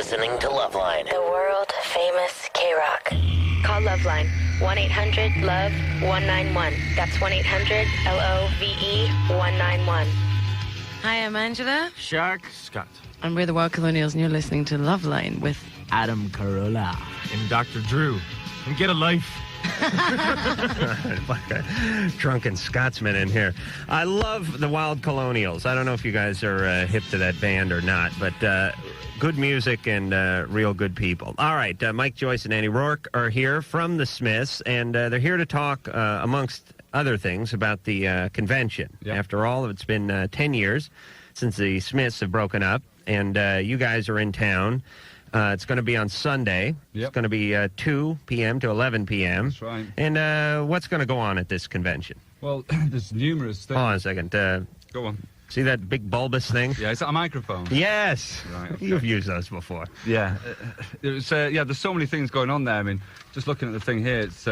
listening to Loveline. The world-famous K-Rock. Call Loveline. 1-800-LOVE-191. That's 1-800-LOVE-191. Hi, I'm Angela. Shark. Scott. And we're the Wild Colonials, and you're listening to Loveline with Adam Carolla. And Dr. Drew. And get a life. Like a drunken Scotsman in here. I love the Wild Colonials. I don't know if you guys are hip to that band or not, but good music and real good people. All right, Mike Joyce and Annie Rourke are here from the Smiths, and they're here to talk, amongst other things, about the convention. Yep. After all, it's been 10 years since the Smiths have broken up, and you guys are in town. It's going to be on Sunday. Yep. It's going to be 2 p.m. to 11 p.m. That's right. And what's going to go on at this convention? Well, there's numerous things. Hold on a second. Go on. See that big bulbous thing? Yeah, is that a microphone? Yes. Right, okay. You've used those before. Yeah. There's so many things going on there. I mean, just looking at the thing here, it's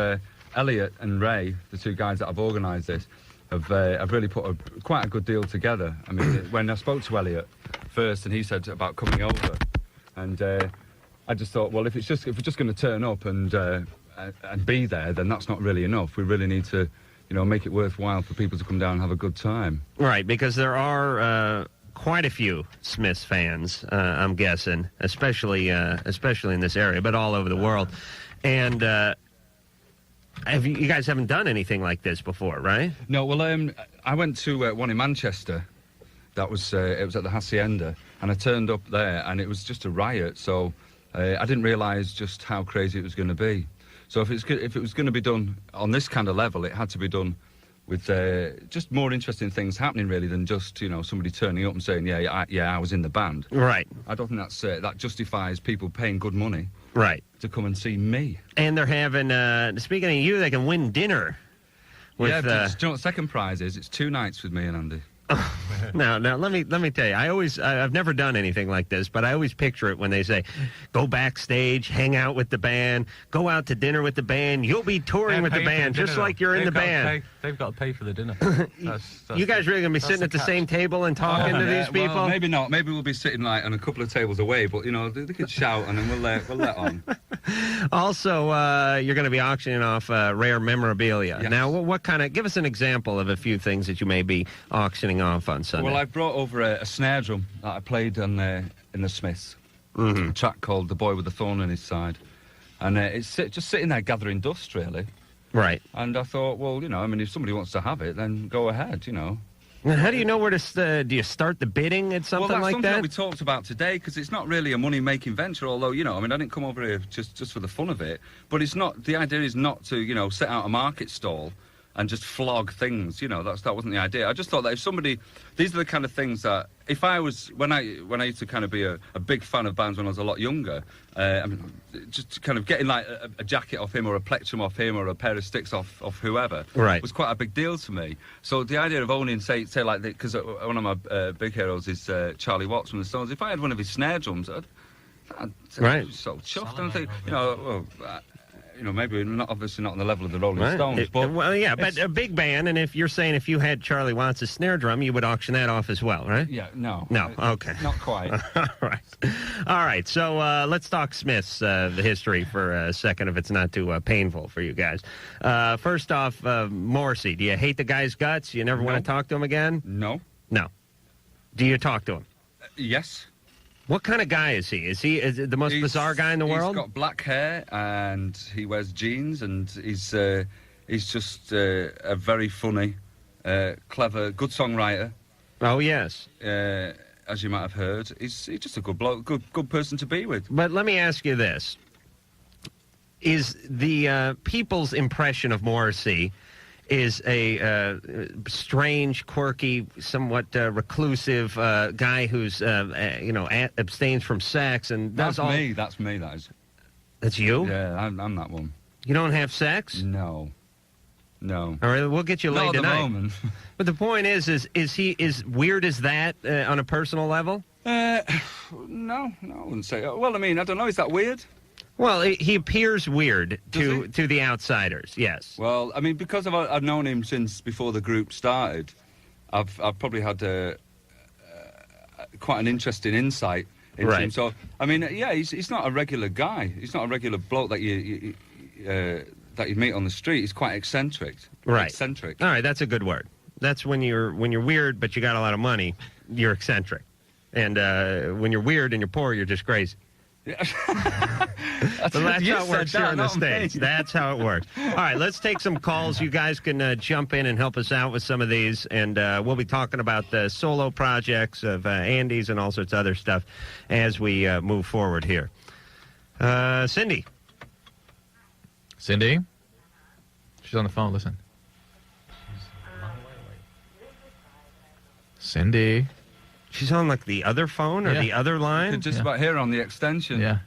Elliot and Ray, the two guys that have organised this, have really put quite a good deal together. I mean, when I spoke to Elliot first, and he said about coming over, and I just thought, well, if we're just going to turn up and be there, then that's not really enough. We really need to, make it worthwhile for people to come down and have a good time. Right, because there are quite a few Smiths fans, I'm guessing, especially in this area, but all over the world. And you guys haven't done anything like this before, right? No. Well, I went to one in Manchester. That was it was at the Hacienda, and I turned up there, and it was just a riot. So I didn't realise just how crazy it was going to be. So if it was going to be done on this kind of level, it had to be done with just more interesting things happening, really, than just somebody turning up and saying, I was in the band. Right. I don't think that justifies people paying good money. Right. To come and see me. And they're having, speaking of you, they can win dinner. With, do you know what the second prize is? It's 2 nights with me and Andy. Now, let me tell you, I've never done anything like this, but I always picture it when they say, go backstage, hang out with the band, go out to dinner with the band, you'll be touring with the band, just like you're in the band. They've got to pay for the dinner. You guys really going to be sitting at the same table and talking to these people? Well, maybe not. Maybe we'll be sitting on a couple of tables away, but, they could shout and then we'll let on. Also, you're going to be auctioning off rare memorabilia. Yes. Now, what kind of, give us an example of a few things that you may be auctioning off on Sunday. Well, I've brought over a snare drum that I played in the Smiths. Mm-hmm. A track called "The Boy with the Thorn in His Side," and it's just sitting there gathering dust, really. Right. And I thought, well, if somebody wants to have it, then go ahead, Now, how do you know where to? Do you start the bidding at something that's like something that? we talked about today, because it's not really a money-making venture. Although, I didn't come over here just for the fun of it. But it's not. The idea is not to, set out a market stall and just flog things, that wasn't the idea. I just thought that if somebody, these are the kind of things that, if I was, when I used to kind of be a big fan of bands when I was a lot younger, just kind of getting like a jacket off him or a plectrum off him or a pair of sticks off whoever, right, was quite a big deal to me. So the idea of owning, say like, because one of my big heroes is Charlie Watts from the Stones, if I had one of his snare drums, I'd right, so chuffed, and I think, maybe obviously not on the level of the Rolling Stones, but but a big band. And if you're saying if you had Charlie Watts' snare drum, you would auction that off as well, right? Yeah, no, okay, not quite. all right. So let's talk Smiths, the history for a second, if it's not too painful for you guys. First off, Morrissey, do you hate the guy's guts? You never want to talk to him again? No. Do you talk to him? Yes. What kind of guy is he? Is he the most bizarre guy in the world? He's got black hair and he wears jeans, and he's just a very funny, clever, good songwriter. Oh yes. As you might have heard, he's just a good bloke, good person to be with. But let me ask you this: is the people's impression of Morrissey is a strange, quirky, somewhat reclusive guy who's, abstains from sex and does all... That's me, that is. That's you? Yeah, I'm that one. You don't have sex? No. All right, we'll get you laid tonight. Not at the moment. But the point is he as weird as that on a personal level? No, I wouldn't say... Well, I don't know, is that weird? Well, he appears weird to the outsiders, yes. Well, because I've known him since before the group started, I've probably had quite an interesting insight into Right. him. So, I mean, yeah, he's not a regular guy. He's not a regular bloke that you meet on the street. He's quite eccentric. Right. Eccentric. All right, that's a good word. That's when you're weird, but you got a lot of money, you're eccentric. And when you're weird and you're poor, you're just crazy. Yeah. That's how it works here in the not me. States. That's how it works. All right, let's take some calls. You guys can jump in and help us out with some of these, and we'll be talking about the solo projects of Andy's and all sorts of other stuff as we move forward here. Cindy. Cindy? She's on the phone. Listen. Cindy. She's on, like, the other phone or the other You line? could just about hear her on the extension. Yeah.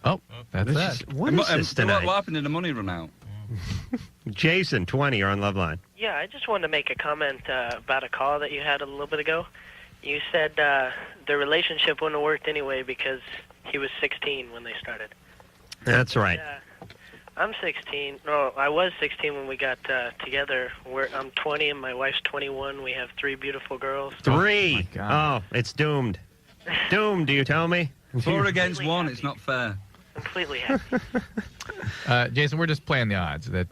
Oh, that's that. What is this tonight? What happened? Did the money run out? Jason, 20, you're on Loveline. Yeah, I just wanted to make a comment about a call that you had a little bit ago. You said the relationship wouldn't have worked anyway because he was 16 when they started. That's right. I'm 16. No, I was 16 when we got together. I'm 20 and my wife's 21. We have 3 beautiful girls. 3. my God. Oh, it's doomed. Doomed, do you tell me? 4 against 1. It's not fair. Completely happy. Jason, we're just playing the odds that,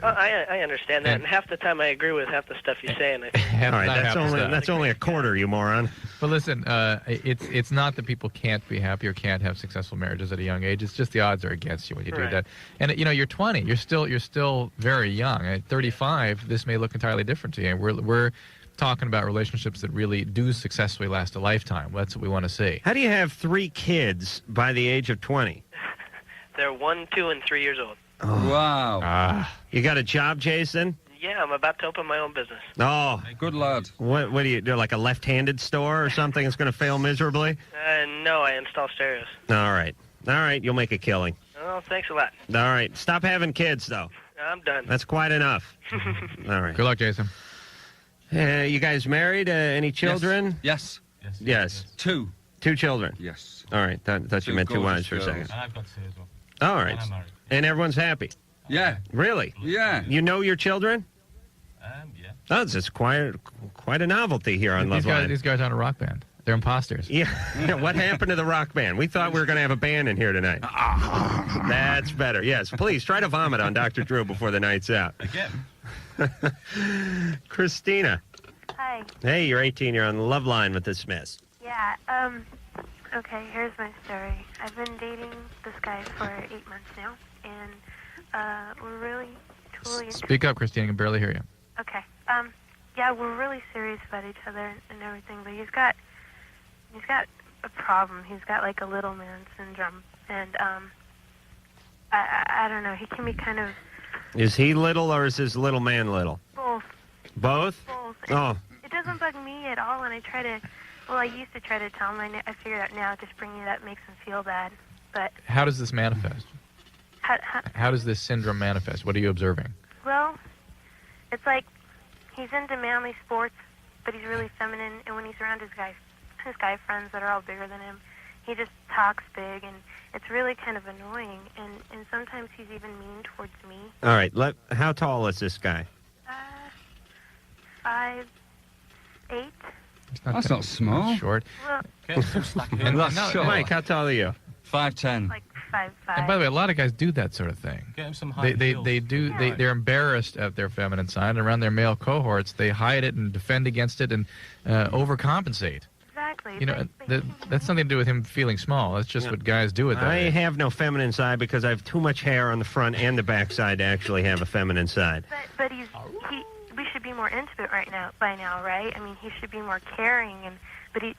I understand that, and half the time I agree with half the stuff you say. And I think, All right, that's only a quarter, you moron. But listen, it's not that people can't be happy or can't have successful marriages at a young age. It's just the odds are against you when you do Right. that. And you're 20. You're still very young. At 35, this may look entirely different to you. We're talking about relationships that really do successfully last a lifetime. That's what we want to see. How do you have 3 kids by the age of 20? they're 1, 2, and 3 years old. Wow. You got a job, Jason? Yeah, I'm about to open my own business. Oh, Good lad. what do you do? Like a left-handed store or something that's going to fail miserably? No, I install stereos. All right, you'll make a killing. Oh, thanks a lot. All right, stop having kids though. I'm done. That's quite enough. All right. Good luck, Jason. You guys married? Any children? Yes. Yes. 2. 2 children. Yes. All right. Thought you meant 2 wives for a gorgeous second. girls. And I've got 2 as well. All right. And I'm married. And everyone's happy. Yeah. Really? Yeah. You know your children? Yeah. Oh, it's just quite a novelty here on These Loveline. guys aren't a rock band. They're imposters. Yeah. What happened to the rock band? We thought we were going to have a band in here tonight. That's better. Yes, please try to vomit on Dr. Drew before the night's out. Again. Christina. Hi. Hey, you're 18. You're on Loveline with the Smiths. Yeah, okay, here's my story. I've been dating this guy for 8 months now, and we're really, truly... Speak up, Christine. I can barely hear you. Okay, yeah, we're really serious about each other and everything, but he's got a problem. He's got, like, a little man syndrome, and, I don't know, he can be kind of... Is he little or is his little man little? Both. Both? Both. Oh. It doesn't bug me at all, and I used to try to tell him. I figured out now just bringing it up makes him feel bad. But How does this manifest? How does this syndrome manifest? What are you observing? well, it's like he's into manly sports, but he's really feminine. And when he's around his guy friends that are all bigger than him, he just talks big, and it's really kind of annoying. And sometimes he's even mean towards me. All right. How tall is this guy? 5'8". That's not small. Short. Well, Okay, so stack it And up. That's short. Mike, how tall are you? 5'10". like 5'5". And by the way, a lot of guys do that sort of thing. Get him some high They heels. they're embarrassed at their feminine side, and around their male cohorts, they hide it and defend against it and overcompensate. Exactly. You know, But that's something to do with him feeling small. That's just what guys do with that. I age. have no feminine side because I have too much hair on the front and the back side to actually have a feminine side. But we should be more intimate by now, right? I mean, he should be more caring, but he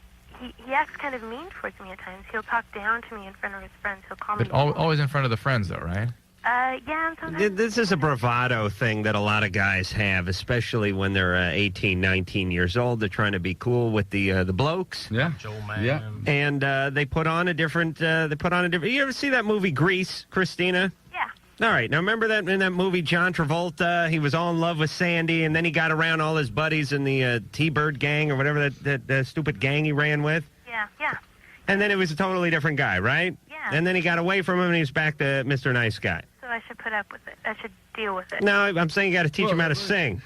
acts kind of mean towards me at times. He'll talk down to me in front of his friends. He'll call But me. always in front of the friends, though, right? Yeah, and sometimes. This is a bravado thing that a lot of guys have, especially when they're 18, 19 years old. They're trying to be cool with the blokes. Yeah. Joe Man. Yeah. And they put on a different. You ever see that movie Grease, Christina? Yeah. All right. Now remember that in that movie, John Travolta, he was all in love with Sandy, and then he got around all his buddies in the T-Bird gang or whatever that stupid gang he ran with. Yeah. Yeah. And then it was a totally different guy, right? Yeah. And then he got away from him, and he was back to Mr. Nice Guy. So I should put up with it. I should deal with it. No, I'm saying you got to teach him how to sing.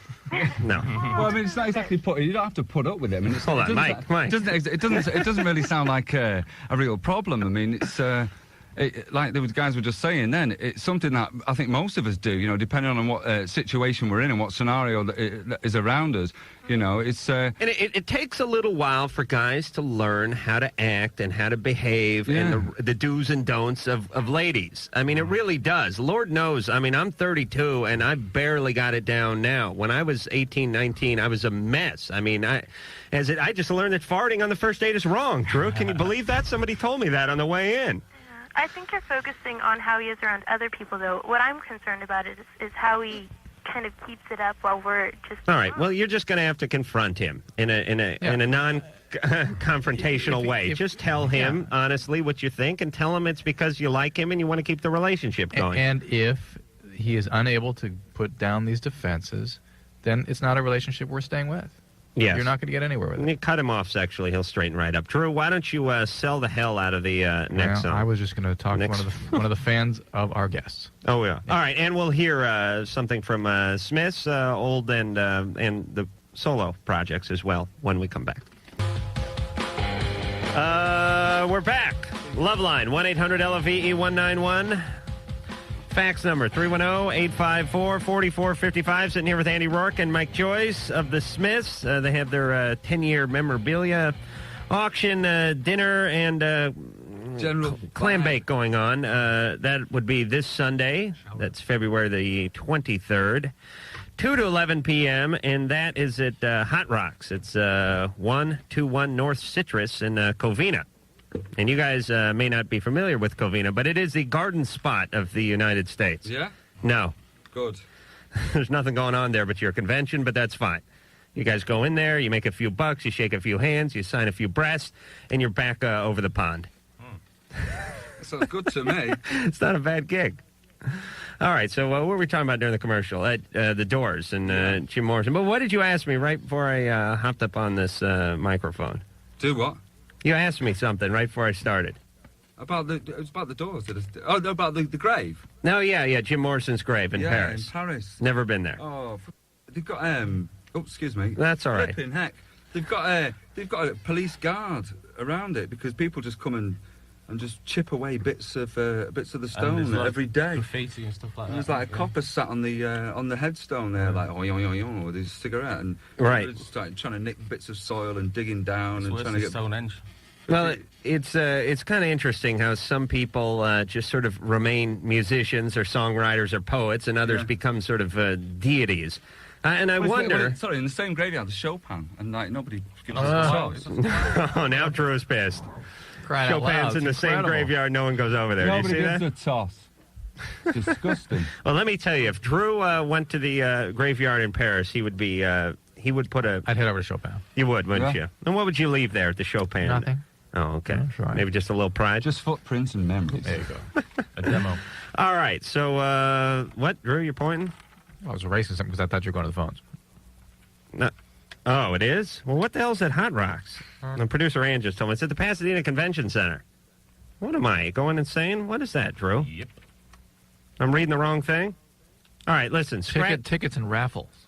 No. Well, I mean, it's not exactly you don't have to put up with it. I mean, Hold on, Mike. It doesn't really sound like a real problem. I mean, it's like the guys were just saying. Then it's something that I think most of us do. You know, depending on what situation we're in and what scenario that is around us. You know, it's and it takes a little while for guys to learn how to act and how to behave and the do's and don'ts of ladies. I mean, it really does. Lord knows. I mean, I'm 32 and I barely got it down now. When I was 18, 19, I was a mess. I mean, I just learned that farting on the first date is wrong. Drew, can you believe that? Somebody told me that on the way in. I think you're focusing on how he is around other people, though. What I'm concerned about is how he kind of keeps it up while we're just... All right, well, you're just going to have to confront him in a non-confrontational way. Just tell him, honestly, what you think, and tell him it's because you like him and you want to keep the relationship going. And if he is unable to put down these defenses, then it's not a relationship worth staying with. Yes. You're not going to get anywhere with it. You cut him off sexually, he'll straighten right up. Drew, why don't you sell the hell out of the next song? I was just going to talk to one of the fans of our guests. Oh, yeah. All right, and we'll hear something from Smith's old and the solo projects as well when we come back. We're back. Loveline, 1-800-LOVE-191. Fax number, 310-854-4455. Sitting here with Andy Rourke and Mike Joyce of the Smiths. They have their 10-year memorabilia auction, dinner, and general clam bake going on. That would be this Sunday. That's February the 23rd. 2 to 11 p.m., and that is at Hot Rocks. It's 121 North Citrus in Covina. And you guys may not be familiar with Covina, but it is the garden spot of the United States. Yeah? No. Good. There's nothing going on there but your convention, but that's fine. You guys go in there, you make a few bucks, you shake a few hands, you sign a few breasts, and you're back over the pond. Sounds good to me. It's not a bad gig. All right, so what were we talking about during the commercial? The Doors and Jim Morrison. But what did you ask me right before I hopped up on this microphone? Do what? You asked me something right before I started. It was about the Doors. About the grave. No, yeah, Jim Morrison's grave in Paris. In Paris. Never been there. Oh, they've got excuse me. That's all right. Flipping heck. They've got a police guard around it because people just come and just chip away bits of the stone every day. Graffiti and stuff like that. There's like a copper sat on the headstone there, like with his cigarette, and right. Just trying to nick bits of soil and digging down and trying to get Stonehenge. Well, it's kind of interesting how some people just sort of remain musicians or songwriters or poets, and others become sort of deities. And I wonder... in the same graveyard, the Chopin, and like nobody gives us a toss. Oh, now Drew's pissed. Chopin's in the same graveyard, no one goes over there. Nobody Do you see gives that? a toss. It's disgusting. Well, let me tell you, if Drew went to the graveyard in Paris, he would be... he would put a... I'd head over to Chopin. You would, wouldn't you? And what would you leave there at the Chopin? Nothing. Oh, okay. That's right. Maybe just a little pride? Just footprints and memories. There you go. A demo. All right, so what, Drew, you're pointing? I was erasing something because I thought you were going to the phones. No. Oh, it is? Well, what the hell's at Hot Rocks? The producer Ann just told me. It's at the Pasadena Convention Center. What am I, going insane? What is that, Drew? Yep. I'm reading the wrong thing? All right, listen. Tickets and raffles.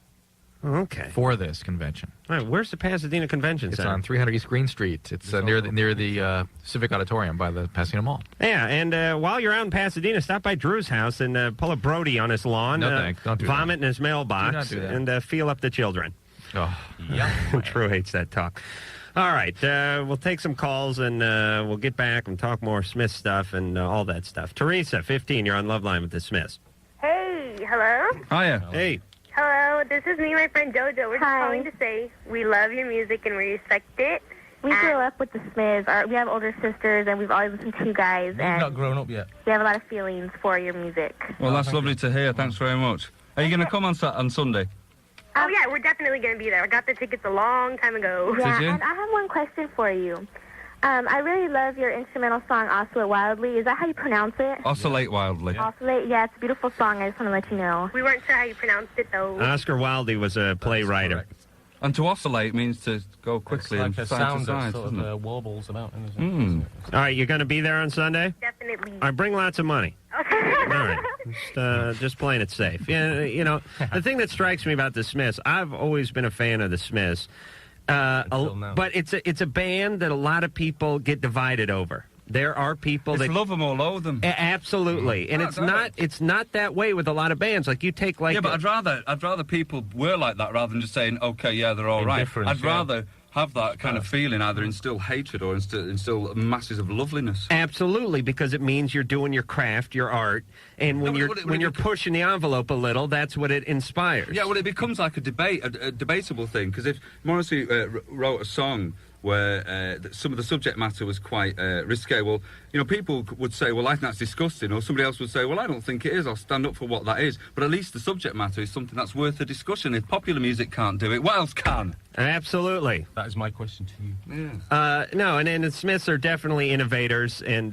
Oh, okay. For this convention. All right, where's the Pasadena Convention Center? It's on 300 East Green Street. It's near the Civic Auditorium by the Pasadena Mall. Yeah, and while you're out in Pasadena, stop by Drew's house and pull a Brody on his lawn. No, thanks. Don't do vomit that. in his mailbox. Do not do that. And feel up the children. Oh. Drew hates that talk. All right, we'll take some calls and we'll get back and talk more Smith stuff and all that stuff. Teresa, 15, you're on Loveline with the Smiths. Hey, hello? Hiya. Hey. Hello, this is me and my friend JoJo. We're just calling to say we love your music and we respect it. We grew up with the Smiths. We have older sisters, and we've always listened to you guys. You've and not grown up yet. we have a lot of feelings for your music. Well, that's lovely to hear. Thanks very much. Are you going to come on Sunday? Oh, yeah, we're definitely going to be there. I got the tickets a long time ago. Did you? And I have one question for you. I really love your instrumental song, Oscillate Wildly. Is that how you pronounce it? Oscillate Wildly. Oscillate? Yeah, it's a beautiful song. I just want to let you know. We weren't sure how you pronounced it, though. Oscar Wilde was a playwright. And to oscillate means to go quickly It's like and a side sound to side, that sort doesn't it? of warbles about. Isn't it? All right, you're going to be there on Sunday? Definitely. All right, bring lots of money. Okay. right. Just playing it safe. Yeah, you know, the thing that strikes me about the Smiths, I've always been a fan of the Smiths, but it's a band that a lot of people get divided over. There are people that love them or loathe them. Absolutely, and it's not that way with a lot of bands. Like you take like but I'd rather people were like that rather than just saying okay, yeah, they're all right. I'd rather have that kind of feeling, either instill hatred or instill masses of loveliness. Absolutely, because it means you're doing your craft, your art, and when you're pushing the envelope a little, that's what it inspires. Yeah, well, it becomes like a debatable thing, because if Morrison wrote a song where some of the subject matter was quite risque, well, you know, people would say, well, I think that's disgusting, or somebody else would say, well, I don't think it is, I'll stand up for what that is, but at least the subject matter is something that's worth a discussion. If popular music can't do it, what else can? Absolutely. That is my question to you. Yeah. No, and the Smiths are definitely innovators, and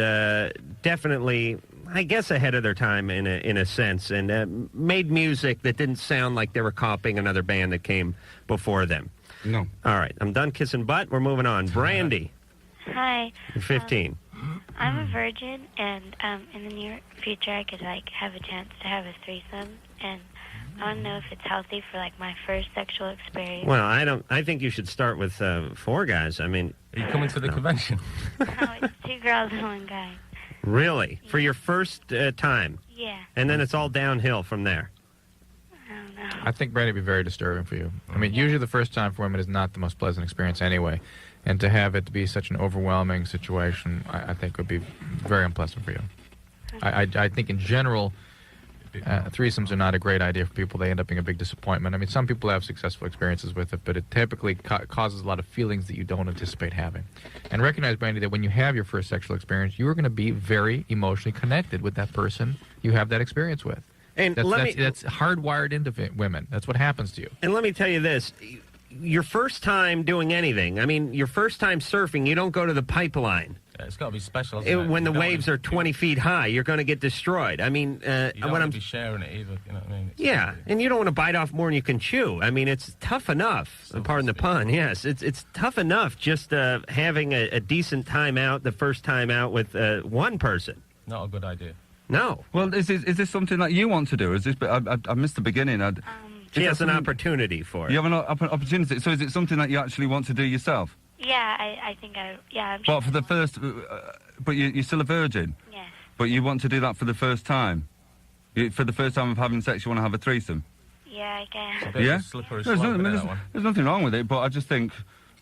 definitely, I guess, ahead of their time in a sense, and made music that didn't sound like they were copying another band that came before them. No. All right, I'm done kissing butt. We're moving on. Brandy. Hi. You're 15. I'm a virgin, and in the near future, I could have a chance to have a threesome, and I don't know if it's healthy for my first sexual experience. Well, I think you should start with 4 guys. I mean, are you coming to the convention? No, it's 2 girls and 1 guy. Really? Yeah. For your first time? Yeah. And then it's all downhill from there. I think Brandy would be very disturbing for you. I mean, usually the first time for women is not the most pleasant experience anyway. And to have it be such an overwhelming situation, I think would be very unpleasant for you. I think in general, threesomes are not a great idea for people. They end up being a big disappointment. I mean, some people have successful experiences with it, but it typically causes a lot of feelings that you don't anticipate having. And recognize, Brandy, that when you have your first sexual experience, you are going to be very emotionally connected with that person you have that experience with. And that's hardwired into women. That's what happens to you. And let me tell you this. Your first time doing anything, I mean, your first time surfing, you don't go to the pipeline. It's got to be special. When the waves are 20 feet high, you're going to get destroyed. I mean, you don't want to be sharing it either. You know what I mean? Yeah, and you don't want to bite off more than you can chew. I mean, it's tough enough. Pardon the pun. Yes, it's tough enough just having a decent time out, the first time out with one person. Not a good idea. No. Well, is this something that you want to do? Is this? I missed the beginning. She has an opportunity for it. You have an opportunity. So is it something that you actually want to do yourself? Yeah, I think I'm But for the first, but you're still a virgin. Yes. But you want to do that for the first time. For the first time of having sex, you want to have a threesome. Yeah, I guess. Yeah. There's nothing wrong with it, but I just think,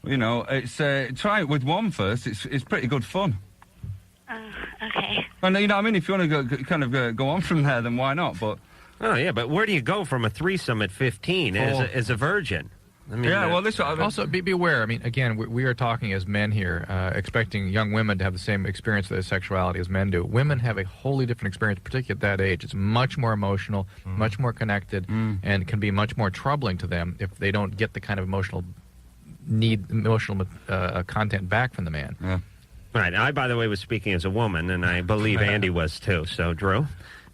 you know, it's try it with one first. It's pretty good fun. Okay. And you know what I mean? If you want to go on from there, then why not? But oh yeah, but where do you go from a threesome at 15 as a virgin? I mean, yeah, well, also be aware. I mean, again, we are talking as men here, expecting young women to have the same experience with their sexuality as men do. Women have a wholly different experience, particularly at that age. It's much more emotional, much more connected, and can be much more troubling to them if they don't get the kind of emotional content back from the man. Yeah. Right. I, by the way, was speaking as a woman, and I believe Andy was too. So, Drew,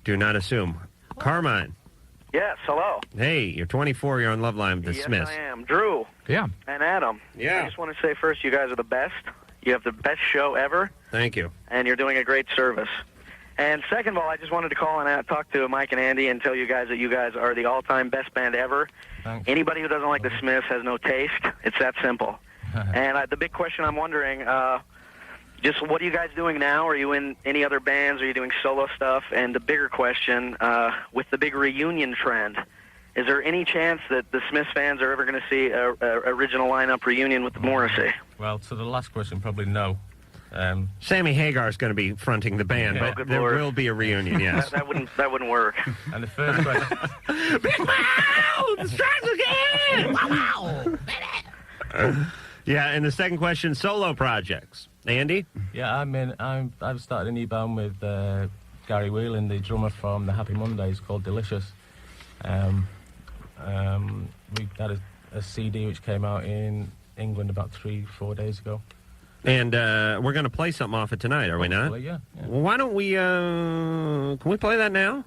do not assume. Carmine. Yes, hello. Hey, you're 24. You're on Loveline with the Smiths. Yes, I am. Drew. Yeah. And Adam. Yeah. I just want to say first, you guys are the best. You have the best show ever. Thank you. And you're doing a great service. And second of all, I just wanted to call and talk to Mike and Andy and tell you guys that you guys are the all-time best band ever. Thanks. Anybody who doesn't like the Smiths has no taste. It's that simple. And the big question I'm wondering, just what are you guys doing now? Are you in any other bands? Are you doing solo stuff? And the bigger question, with the big reunion trend, is there any chance that the Smiths fans are ever going to see a original lineup reunion with Morrissey? Well, to the last question, probably no. Sammy Hagar is going to be fronting the band, but there will be a reunion. Yes, that wouldn't work. And the first question, Bigmouth, strikes again. Wow. Yeah, and the second question, solo projects. Andy? Yeah, I've started a new band with Gary Whelan, the drummer from the Happy Mondays, called Delicious. We had a CD which came out in England about 3-4 days ago. And we're going to play something off it tonight, are we not? Yeah. Well, why don't we, can we play that now?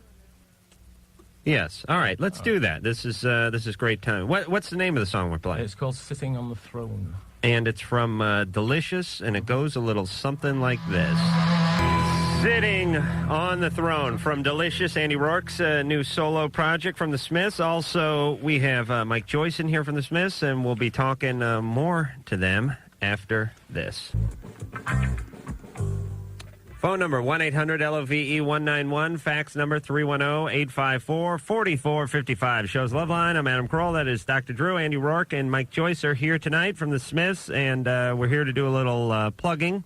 Yes. All right, let's do that. This is great time. What's the name of the song we're playing? It's called Sitting on the Throne. And it's from Delicious, and it goes a little something like this. Sitting on the throne from Delicious, Andy Rourke's new solo project from the Smiths. Also, we have Mike Joyce in here from the Smiths, and we'll be talking more to them after this. Phone number 1-800-LOVE-191. Fax number 310-854-4455. Show's Loveline. I'm Adam Carolla. That is Dr. Drew, Andy Rourke, and Mike Joyce are here tonight from the Smiths, and we're here to do a little plugging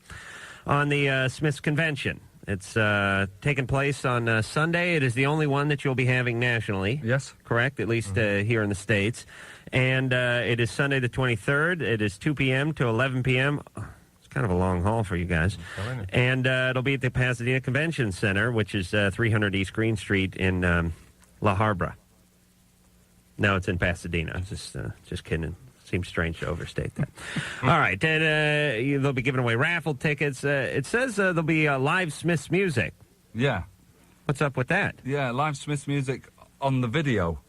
on the Smiths Convention. It's taking place on Sunday. It is the only one that you'll be having nationally. Yes. Correct, at least here in the States. And it is Sunday the 23rd. It is 2 p.m. to 11 p.m., kind of a long haul for you guys. And it'll be at the Pasadena Convention Center, which is 300 East Green Street in La Habra. No, it's in Pasadena. Just kidding. Seems strange to overstate that. All right. And they'll be giving away raffle tickets. It says there'll be live Smiths music. Yeah. What's up with that? Yeah, live Smiths music on the video.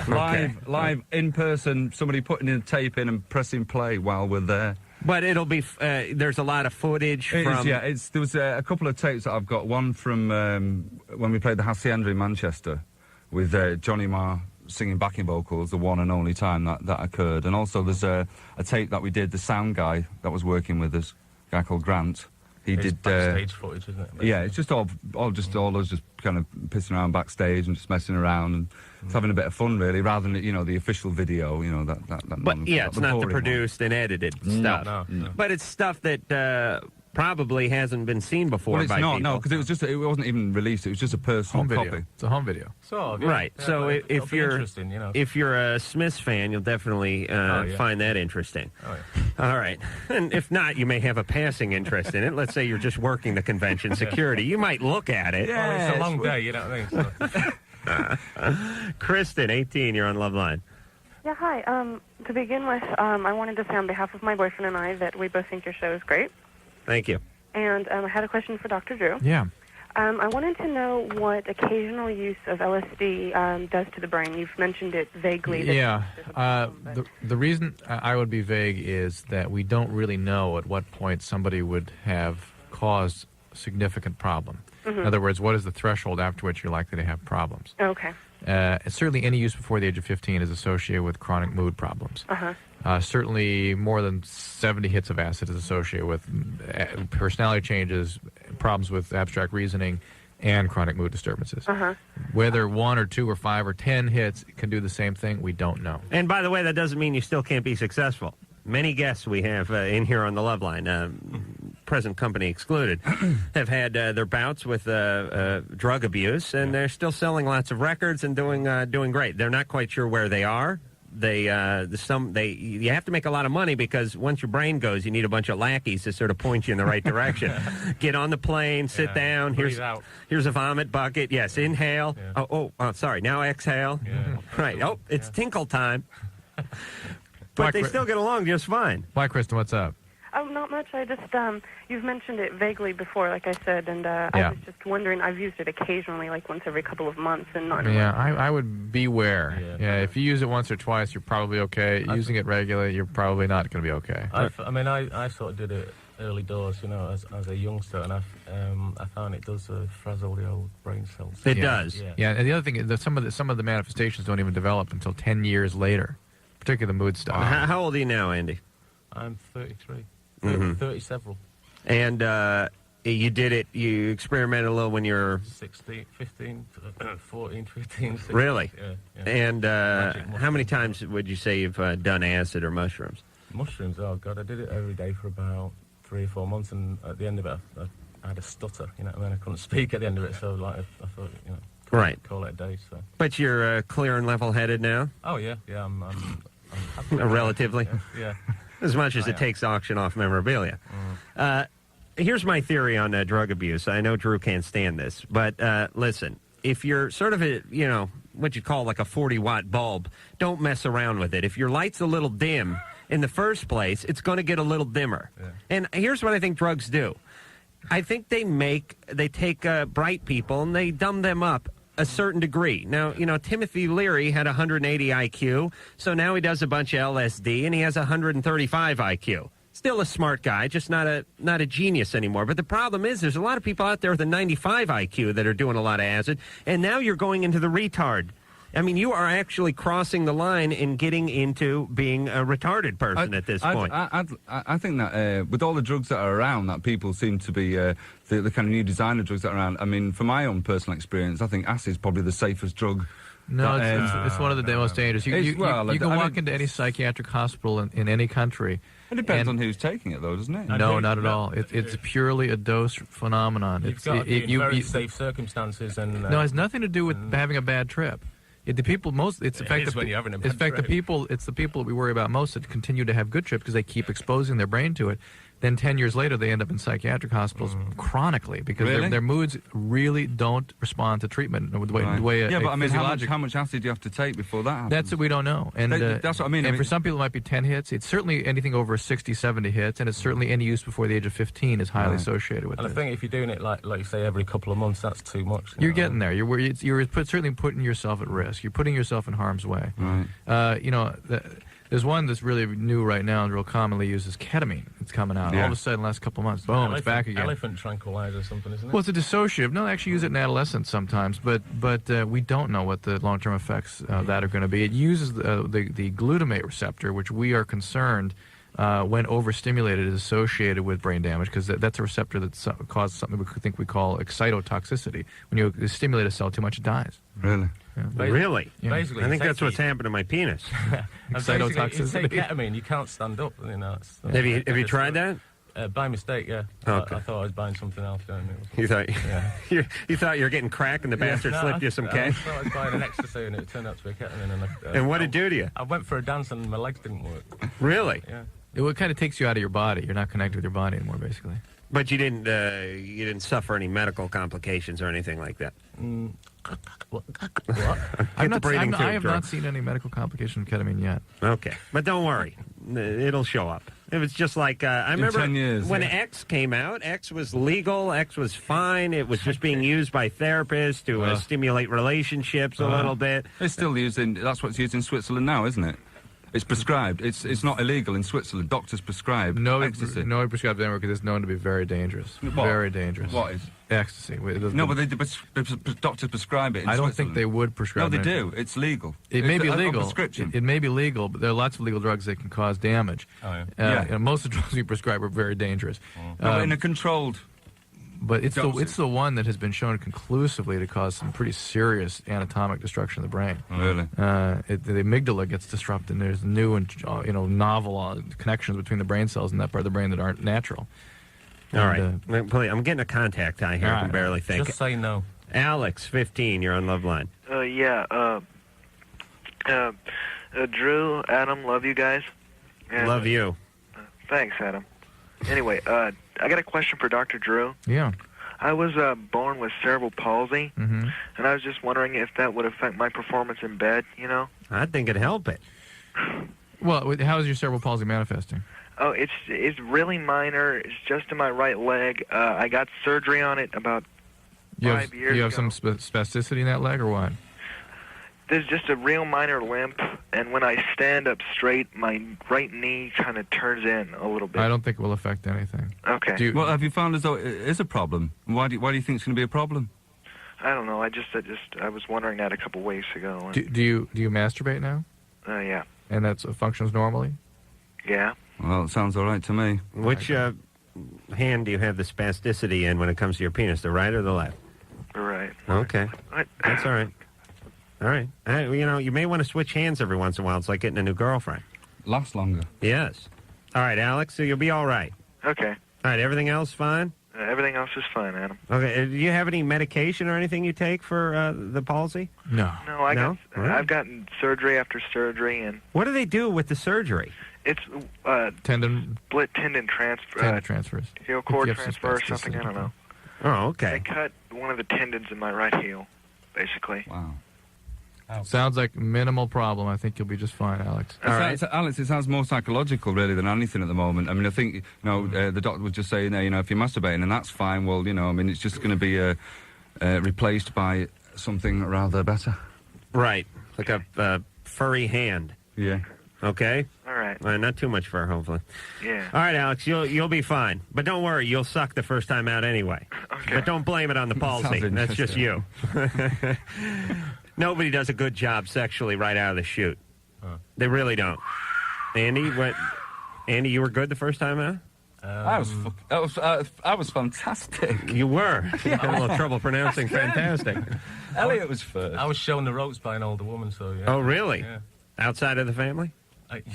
Live in person, somebody putting in tape in and pressing play while we're there. But it'll be, there's a lot of footage from... There was a couple of tapes that I've got. One from when we played the Hacienda in Manchester with Johnny Marr singing backing vocals, the one and only time that occurred. And also there's a tape that we did, the sound guy that was working with us, a guy called Grant. It's did backstage footage, isn't it? Yeah, it's just all us just kind of pissing around backstage and just messing around and having a bit of fun, really, rather than the official video. But yeah, it's not the produced and edited stuff. No. But it's stuff that probably hasn't been seen before. Well, it's by not, people. no, because it wasn't even released. It was just a personal copy. It's a home video. So right. Yeah, so if you're interesting, if you're a Smiths fan, you'll definitely find that interesting. Oh, yeah. All right. And if not, you may have a passing interest in it. Let's say you're just working the convention security. You might look at it. Yeah, it's a long day, you know what I mean? So. Kristen, 18, you're on Loveline. Yeah, hi. To begin with, I wanted to say on behalf of my boyfriend and I that we both think your show is great. Thank you. And I had a question for Dr. Drew. Yeah. I wanted to know what occasional use of LSD does to the brain. You've mentioned it vaguely. Yeah. The reason I would be vague is that we don't really know at what point somebody would have caused a significant problem. Mm-hmm. In other words, what is the threshold after which you're likely to have problems? Okay. Certainly any use before the age of 15 is associated with chronic mood problems. Uh-huh. Certainly more than 70 hits of acid is associated with personality changes, problems with abstract reasoning, and chronic mood disturbances. Uh-huh. Whether 1 or 2 or 5 or 10 hits can do the same thing, we don't know. And by the way, that doesn't mean you still can't be successful. Many guests we have in here on the Loveline, present company excluded, have had their bouts with drug abuse, and they're still selling lots of records and doing great. They're not quite sure where they are. You have to make a lot of money because once your brain goes, you need a bunch of lackeys to sort of point you in the right direction. Get on the plane, sit down. Here's a vomit bucket. Yes, inhale. Yeah. Oh, sorry. Now exhale. Yeah. Right. Oh, it's tinkle time. But they still get along just fine. Why, Kristen? What's up? Oh, not much. I just, you've mentioned it vaguely before, like I said, and I was just wondering, I've used it occasionally, like once every couple of months, and not... Yeah, I would beware. Yeah, if you use it once or twice, you're probably okay. Using it regularly, you're probably not going to be okay. I sort of did it early doors, as a youngster, and I found it does frazzle the old brain cells. It does. Yeah, and the other thing is that some of the manifestations don't even develop until 10 years later, particularly the mood stuff. How old are you now, Andy? I'm 33. 30 several. And you did it, you experimented a little when you were... 16, 15, 14, 15, 16. Really? Yeah. And how many times would you say you've done acid or mushrooms? Mushrooms, oh God, I did it every day for about 3 or 4 months, and at the end of it, I had a stutter, I couldn't speak at the end of it, so I thought, right. Call it a day, so. But you're clear and level-headed now? Oh, yeah, I'm happy. Relatively? Yeah. As much as it takes auction off memorabilia. Here's my theory on drug abuse. I know Drew can't stand this, but listen, if you're sort of what you call like a 40-watt bulb, don't mess around with it. If your light's a little dim in the first place, it's going to get a little dimmer. Yeah. And here's what I think drugs do. I think they take bright people and they dumb them up a certain degree. Now, Timothy Leary had 180 IQ, so now he does a bunch of LSD, and he has 135 IQ. Still a smart guy, just not a genius anymore. But the problem is there's a lot of people out there with a 95 IQ that are doing a lot of acid, and now you're going into the retard. I mean, you are actually crossing the line and getting into being a retarded person at this point. I think that with all the drugs that are around, that people seem to be the kind of new designer drugs that are around. I mean, from my own personal experience, I think acid is probably the safest drug. No, it's one of the most dangerous. You can walk into any psychiatric hospital in any country. It depends on who's taking it, though, doesn't it? No, not at all. It's purely a dose phenomenon. You've got to be in very safe circumstances. And no, it has nothing to do with having a bad trip. It's the people that we worry about most that continue to have good trips because they keep exposing their brain to it. Then 10 years later, they end up in psychiatric hospitals chronically because their moods really don't respond to treatment the way yeah, but I mean, how much acid do you have to take before that happens? That's what we don't know. And that's what I mean. And for some people, it might be 10 hits. It's certainly anything over 60, 70 hits, and it's certainly any use before the age of 15 is highly associated with it. And I think if you're doing it, like you say, every couple of months, that's too much. You're getting there. You're certainly putting yourself at risk. You're putting yourself in harm's way. Right. There's one that's really new right now and real commonly used is ketamine. It's coming out. All of a sudden, last couple of months, boom, it's back again. Elephant tranquilizer or something, isn't it? Well, it's a dissociative. No, they actually use it in adolescents sometimes, but we don't know what the long-term effects of that are going to be. It uses the glutamate receptor, which we are concerned when overstimulated is associated with brain damage because that's a receptor that causes something we call excitotoxicity. When you stimulate a cell too much, it dies. Really? Yeah. Really? Yeah. Basically, I think that's what's happened to my penis. Excitotoxicity. You take ketamine, you can't stand up. Have you tried that? By mistake, yeah. Okay. I thought I was buying something else. You thought you thought you were getting crack and the bastard slipped you some cash? I thought I was buying an ecstasy and it turned out to be ketamine. And what did it do to you? I went for a dance and my legs didn't work. Really? Yeah. It kind of takes you out of your body. You're not connected with your body anymore, basically. But you didn't suffer any medical complications or anything like that. What? I have not seen any medical complication of ketamine yet. Okay, but don't worry, it'll show up. It was just like I remember 10 years, when X came out. X was legal. X was fine. It was just being used by therapists to stimulate relationships a little bit. It's still used that's what's used in Switzerland now, isn't it? It's prescribed. It's not illegal in Switzerland. Doctors prescribe ecstasy. No, it prescribed anywhere because it's known to be very dangerous. What? Very dangerous. What is? Ecstasy. No, but doctors prescribe it in I don't Switzerland. think they would prescribe it. No, they do. It's legal. It may be legal. Prescription. It may be legal, but there are lots of legal drugs that can cause damage. Oh, yeah. And most of the drugs we prescribe are very dangerous. No, but in a controlled... But it's the one that has been shown conclusively to cause some pretty serious anatomic destruction of the brain. Really? The amygdala gets disrupted, and there's new and novel connections between the brain cells in that part of the brain that aren't natural. All right. Please, I'm getting a contact eye here. I can barely think. Just say no. Alex, 15, you're on Loveline. Drew, Adam, love you guys. And, love you. Thanks, Adam. Anyway, I got a question for Dr. Drew. Yeah. I was born with cerebral palsy, Mm-hmm. and I was just wondering if that would affect my performance in bed, I think it'd help it. Well, how is your cerebral palsy manifesting? Oh, it's really minor. It's just in my right leg. I got surgery on it about 5 years ago. You have some spasticity in that leg, or what? There's just a real minor limp, and when I stand up straight, my right knee kind of turns in a little bit. I don't think it will affect anything. Okay. Well, have you found as though it is a problem? Why do you think it's going to be a problem? I don't know. I was wondering that a couple weeks ago. Do you masturbate now? Yeah. And that functions normally? Yeah. Well, it sounds all right to me. Which hand do you have the spasticity in when it comes to your penis, the right or the left? The right. Okay. What? That's all right. All right. You may want to switch hands every once in a while. It's like getting a new girlfriend. Lasts longer. Yes. All right, Alex, so you'll be all right. Okay. All right, everything else fine? Everything else is fine, Adam. Okay. Do you have any medication or anything you take for the palsy? No. No, I've gotten surgery after surgery, and... What do they do with the surgery? It's split tendon transfer. Tendon transfers. Heel cord transfer or something, I don't know. Oh, okay. They cut one of the tendons in my right heel, basically. Wow. Sounds like minimal problem. I think you'll be just fine, Alex. Alex, it sounds more psychological, really, than anything at the moment. I mean, I think, the doctor was just saying, if you're masturbating, and that's fine, well, it's just going to be replaced by something rather better. Right. Like a furry hand. Yeah. Okay? All right. Not too much fur, hopefully. Yeah. All right, Alex, you'll be fine. But don't worry, you'll suck the first time out anyway. Okay. But don't blame it on the palsy. Sounds That's just you. interesting. Nobody does a good job sexually right out of the chute. They really don't. Andy, what? Andy, you were good the first time out? I was fantastic. You were. You had a little trouble pronouncing fantastic. Elliot was first. I was shown the ropes by an older woman, so yeah. Oh, really? Yeah. Outside of the family?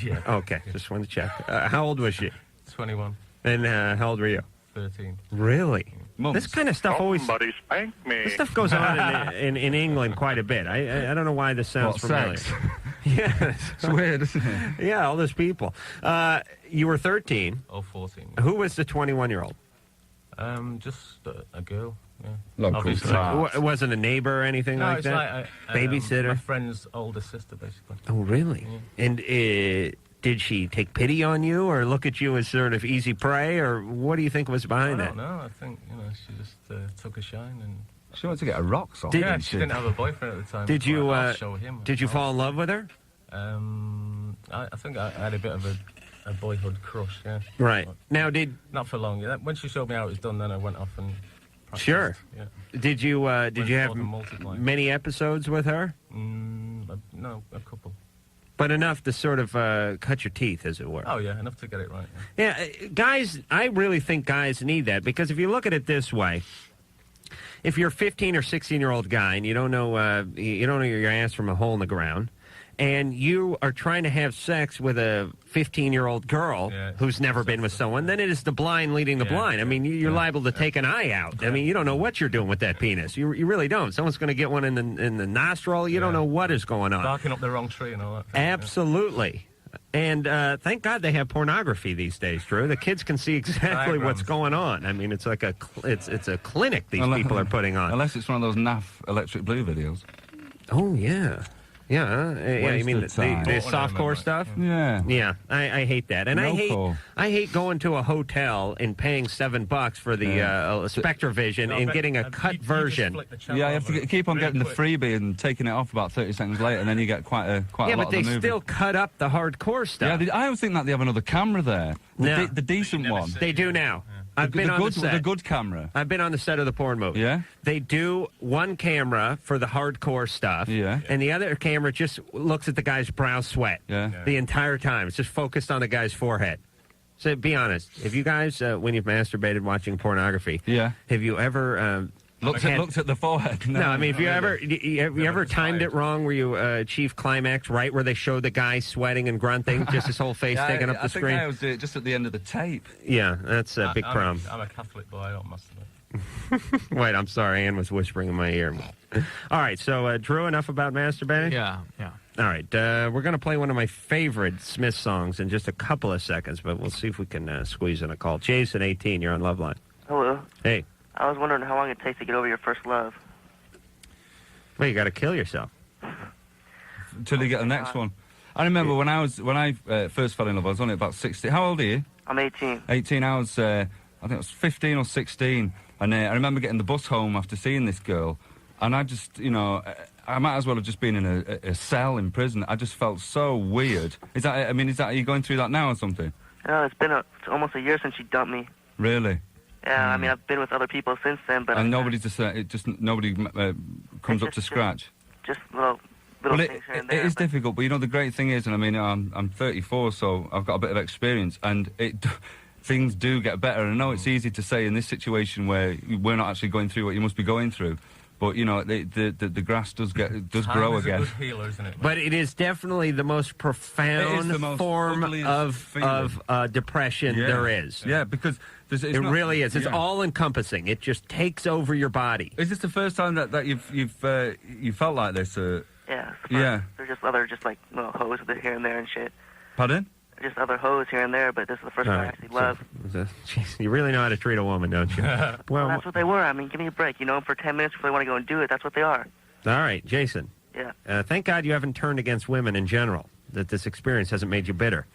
Yeah. Okay, just wanted to check. How old was she? 21. And how old were you? 13. Really? Months. This kind of stuff always... Somebody spank me. This stuff goes on in England quite a bit. I don't know why this sounds familiar. Sex? Yeah. It's weird, isn't it? Yeah, all those people. You were 13. Oh, 14. Who was the 21-year-old? Just a girl. Yeah. Local Obviously. class. It wasn't a neighbor or anything No, like it's that? like Babysitter? my friend's older sister, basically. Oh, really? Yeah. And did she take pity on you or look at you as sort of easy prey, or what do you think was behind I that? don't know. I think, she just took a shine and... She wanted to get her rocks on. Yeah, she didn't have a boyfriend at the time. Did you, I'll show him. did you fall in love with her? I think I had a bit of a boyhood crush, yeah. Right. But Now, not for long. Yeah. When she showed me how it was done, then I went off and practiced. Sure. Yeah. Did you have forth and multiplied. many episodes with her? No, a couple. But enough to sort of cut your teeth, as it were. Oh, yeah, enough to get it right. Yeah, guys, I really think guys need that, because if you look at it this way, if you're a 15 or 16-year-old guy and you don't know your ass from a hole in the ground, and you are trying to have sex with a 15-year-old girl who's never been with someone, then it is the blind leading the blind. I mean, you're liable to take an eye out. I mean, you don't know what you're doing with that penis. You really don't. Someone's going to get one in the nostril. You don't know what is going on. Barking up the wrong tree and all that. Absolutely. And thank God they have pornography these days, Drew. The kids can see exactly what's going on. I mean, it's like it's a clinic these people are putting on. Unless it's one of those naff Electric Blue videos. Oh, yeah. Yeah, you mean the softcore stuff? Yeah. Yeah, I hate that. And I hate going to a hotel and paying $7 for the Spectre Vision and getting a cut version. Yeah, you have to keep on getting the freebie and taking it off about 30 seconds later, and then you get quite a lot of the movie. Yeah, but they still cut up the hardcore stuff. Yeah, I always think that they have another camera there. The decent one. They do now. I've been on the set. The good camera. I've been on the set of the porn movie. Yeah? They do one camera for the hardcore stuff. Yeah. And the other camera just looks at the guy's brow sweat. Yeah. The entire time. It's just focused on the guy's forehead. So be honest. If you guys, when you've masturbated watching pornography, have you ever... Looked at the forehead. No, I mean, have you ever timed it wrong where you achieve climax right where they show the guy sweating and grunting, just his whole face taking up the screen? I think I always do it just at the end of the tape. Yeah, that's a big problem. I'm a Catholic boy, I don't masturbate. Wait, I'm sorry, Ann was whispering in my ear. All right, so Drew, enough about masturbating? Yeah. All right, we're going to play one of my favorite Smith songs in just a couple of seconds, but we'll see if we can squeeze in a call. Jason, 18, you're on Loveline. Hello. Hey. I was wondering how long it takes to get over your first love. Well, you got to kill yourself. Until you get the next one. I remember when I first fell in love, I was only about 16. How old are you? I'm 18. 18. I was, I think I was 15 or 16. And I remember getting the bus home after seeing this girl. And I just, I might as well have just been in a cell in prison. I just felt so weird. Are you going through that now or something? No, it's been almost a year since she dumped me. Really? Yeah, I mean, I've been with other people since then, but... And nobody comes up to scratch? Just little things here and there. It is difficult, but the great thing is, and I mean, I'm 34, so I've got a bit of experience, and things do get better. And I know it's easy to say in this situation where we're not actually going through what you must be going through, but the grass does grow again. It's a good healer, isn't it? But it is definitely the most profound form of depression there is. Yeah, because it really is. It's all encompassing. It just takes over your body. Is this the first time that you've felt like this? Yeah. Yeah. There's just other like little hoes with it here and there and shit. Pardon? Just other hoes here and there, but this is the first one I actually love. You really know how to treat a woman, don't you? Well, that's what they were. I mean, give me a break. For 10 minutes before they want to go and do it, that's what they are. All right, Jason. Yeah. Thank God you haven't turned against women in general, that this experience hasn't made you bitter.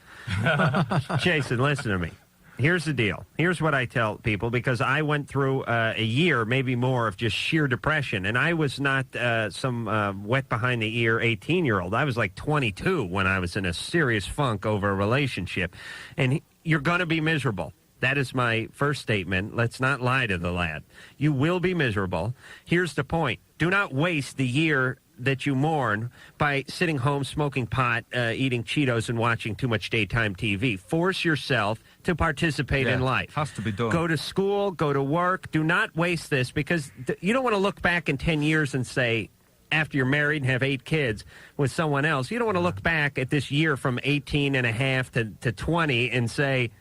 Jason, listen to me. Here's the deal. Here's what I tell people, because I went through a year, maybe more, of just sheer depression. And I was not some wet behind the ear 18-year-old. I was like 22 when I was in a serious funk over a relationship. And you're going to be miserable. That is my first statement. Let's not lie to the lad. You will be miserable. Here's the point. Do not waste the year that you mourn by sitting home smoking pot, eating Cheetos, and watching too much daytime TV. Force yourself to participate in life. Has to be done. Go to school, go to work. Do not waste this, because you don't want to look back in 10 years and say, after you're married and have 8 kids with someone else, you don't want to look back at this year from 18 and a half to 20 and say,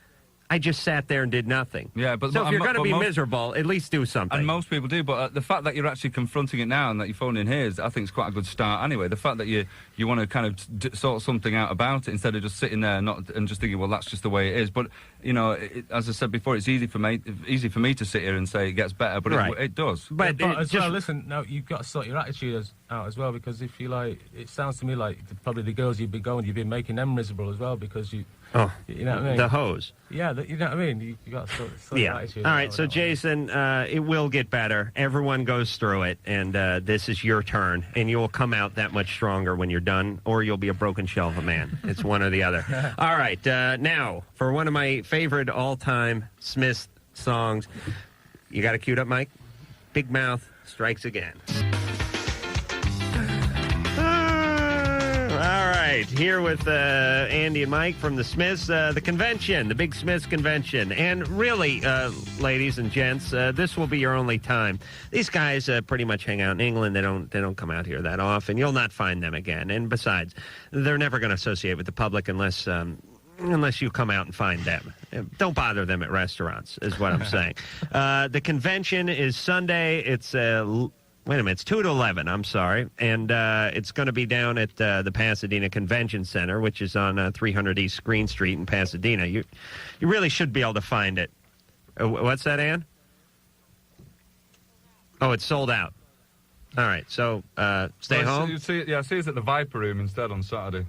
I just sat there and did nothing. Yeah, but so if you're going to be miserable, at least do something. And most people do, but the fact that you're actually confronting it now and that you're phoning in here, I think, is quite a good start. Anyway, the fact that you want to kind of sort something out about it instead of just sitting there and just thinking, well, that's just the way it is. But you know, as I said before, it's easy for me to sit here and say it gets better, but it does. But as well, listen, now you've got to sort your attitude out as well, because if you like, it sounds to me like probably the girls you've been making them miserable as well, because you. Oh, you know what I mean? The hose. Yeah, you know what I mean? You got to sort your attitude. All right, so Jason, it will get better. Everyone goes through it, and this is your turn, and you'll come out that much stronger when you're done, or you'll be a broken shell of a man. It's one or the other. All right, now, for one of my favorite all-time Smith songs, you got it queued up, Mike? Bigmouth Strikes Again. All right, here with Andy and Mike from the Smiths, the convention, the Big Smiths convention. And really, ladies and gents, this will be your only time. These guys pretty much hang out in England. They don't come out here that often. You'll not find them again. And besides, they're never going to associate with the public unless you come out and find them. Don't bother them at restaurants, is what I'm saying. The convention is Sunday. It's wait a minute, it's 2 to 11, I'm sorry. And it's going to be down at the Pasadena Convention Center, which is on 300 East Green Street in Pasadena. You really should be able to find it. What's that, Ann? Oh, it's sold out. All right, so stay home? See us at the Viper Room instead on Saturday.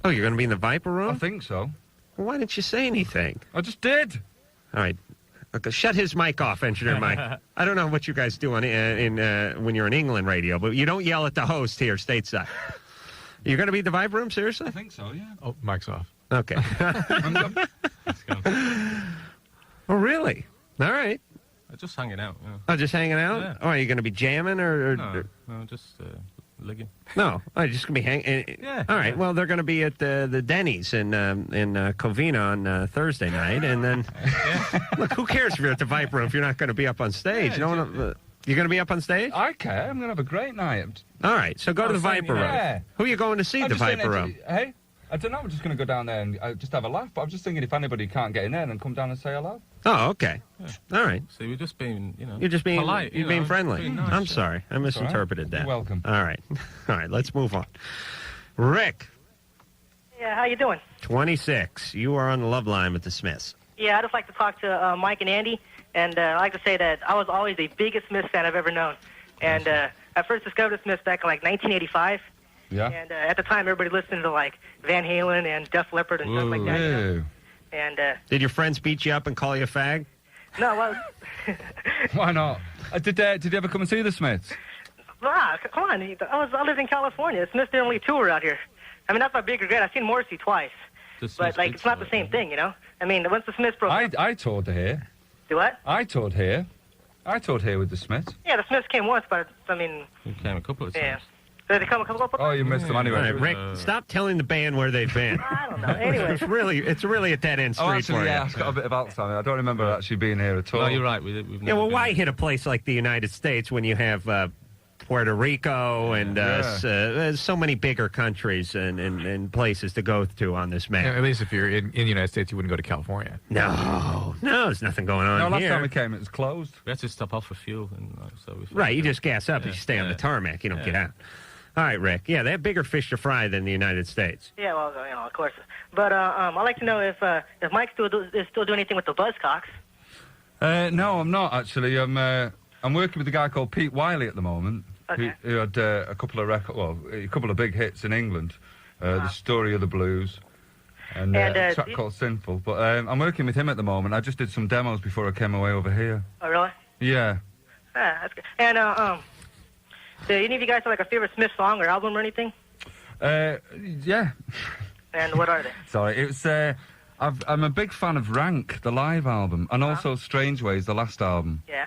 Oh, you're going to be in the Viper Room? I think so. Well, why didn't you say anything? I just did. All right. Okay, shut his mic off, Engineer Mike. I don't know what you guys do when you're in England radio, but you don't yell at the host here stateside. You're going to be at the Vibe Room, seriously? I think so, yeah. Oh, mic's off. Okay. Oh, really? All right. Just hanging out. Yeah. Oh, just hanging out? Yeah. Oh, are you going to be jamming or No, just ligging. No, I'm just going to be hanging. Yeah. All right. Well, they're going to be at the Denny's in Covina on Thursday night, and then look, who cares if you're at the Viper Room if you're not going to be up on stage? Yeah, no one. You're going to be up on stage? I care. I'm going to have a great night. All right. So go to the Viper Room. Yeah. Who are you going to see at the Viper Room? Hey, I don't know. I'm just going to go down there and just have a laugh. But I'm just thinking if anybody can't get in there, then come down and say hello. Oh, okay. Yeah. All right. So we're just being, You're just being polite. You're being friendly. Being nice, I'm sorry. I misinterpreted that. You're welcome. All right. All right. Let's move on. Rick, Yeah, how you doing? 26. You are on the Loveline with the Smiths. Yeah, I'd just like to talk to Mike and Andy, and I'd like to say that I was always the biggest Smiths fan I've ever known. And I first discovered the Smiths back in, 1985. Yeah. And at the time, everybody listened to, Van Halen and Def Leppard and stuff like that. You know? And Did your friends beat you up and call you a fag? no, well, Why not? Did you ever come and see the Smiths? come on. I lived in California. The Smiths didn't only tour out here. I mean, that's my big regret. I've seen Morrissey twice. But, it's not the same thing, you know? I mean, once the Smiths broke up... I toured here. Do what? I toured here with the Smiths. Yeah, the Smiths came once, but, I mean... We came a couple of times. Yeah. Did they come a couple of times? Oh, you missed them anyway. All right, Rick, stop telling the band where they've been. I don't know. Anyway. It's really a dead-end street actually, for you. yeah, I've got a bit of Alzheimer's. I don't remember actually being here at all. No, you're right. We've Yeah, never well, been. why hit a place like the United States when you have Puerto Rico and so many bigger countries and places to go to on this map? Yeah, at least if you're in the United States, you wouldn't go to California. No, there's nothing going on No, last here. time we came, it was closed. We had to stop off for fuel. And, Right, you just gas up and you stay on the tarmac. You don't get out. All right, Rick. Yeah, they have bigger fish to fry than the United States. Yeah, well, of course. But I'd like to know if Mike is still doing anything with the Buzzcocks. No, I'm not actually. I'm working with a guy called Pete Wiley at the moment. Okay. Who had a couple of a couple of big hits in England. The Story of the Blues. And a track called Sinful. But I'm working with him at the moment. I just did some demos before I came away over here. Oh, really? Yeah. Ah, that's good. And, do any of you guys have, like, a favorite Smith song or album or anything? Yeah. And what are they? Sorry, it's I'm a big fan of Rank, the live album, and also Strange Ways, the last album. Yeah.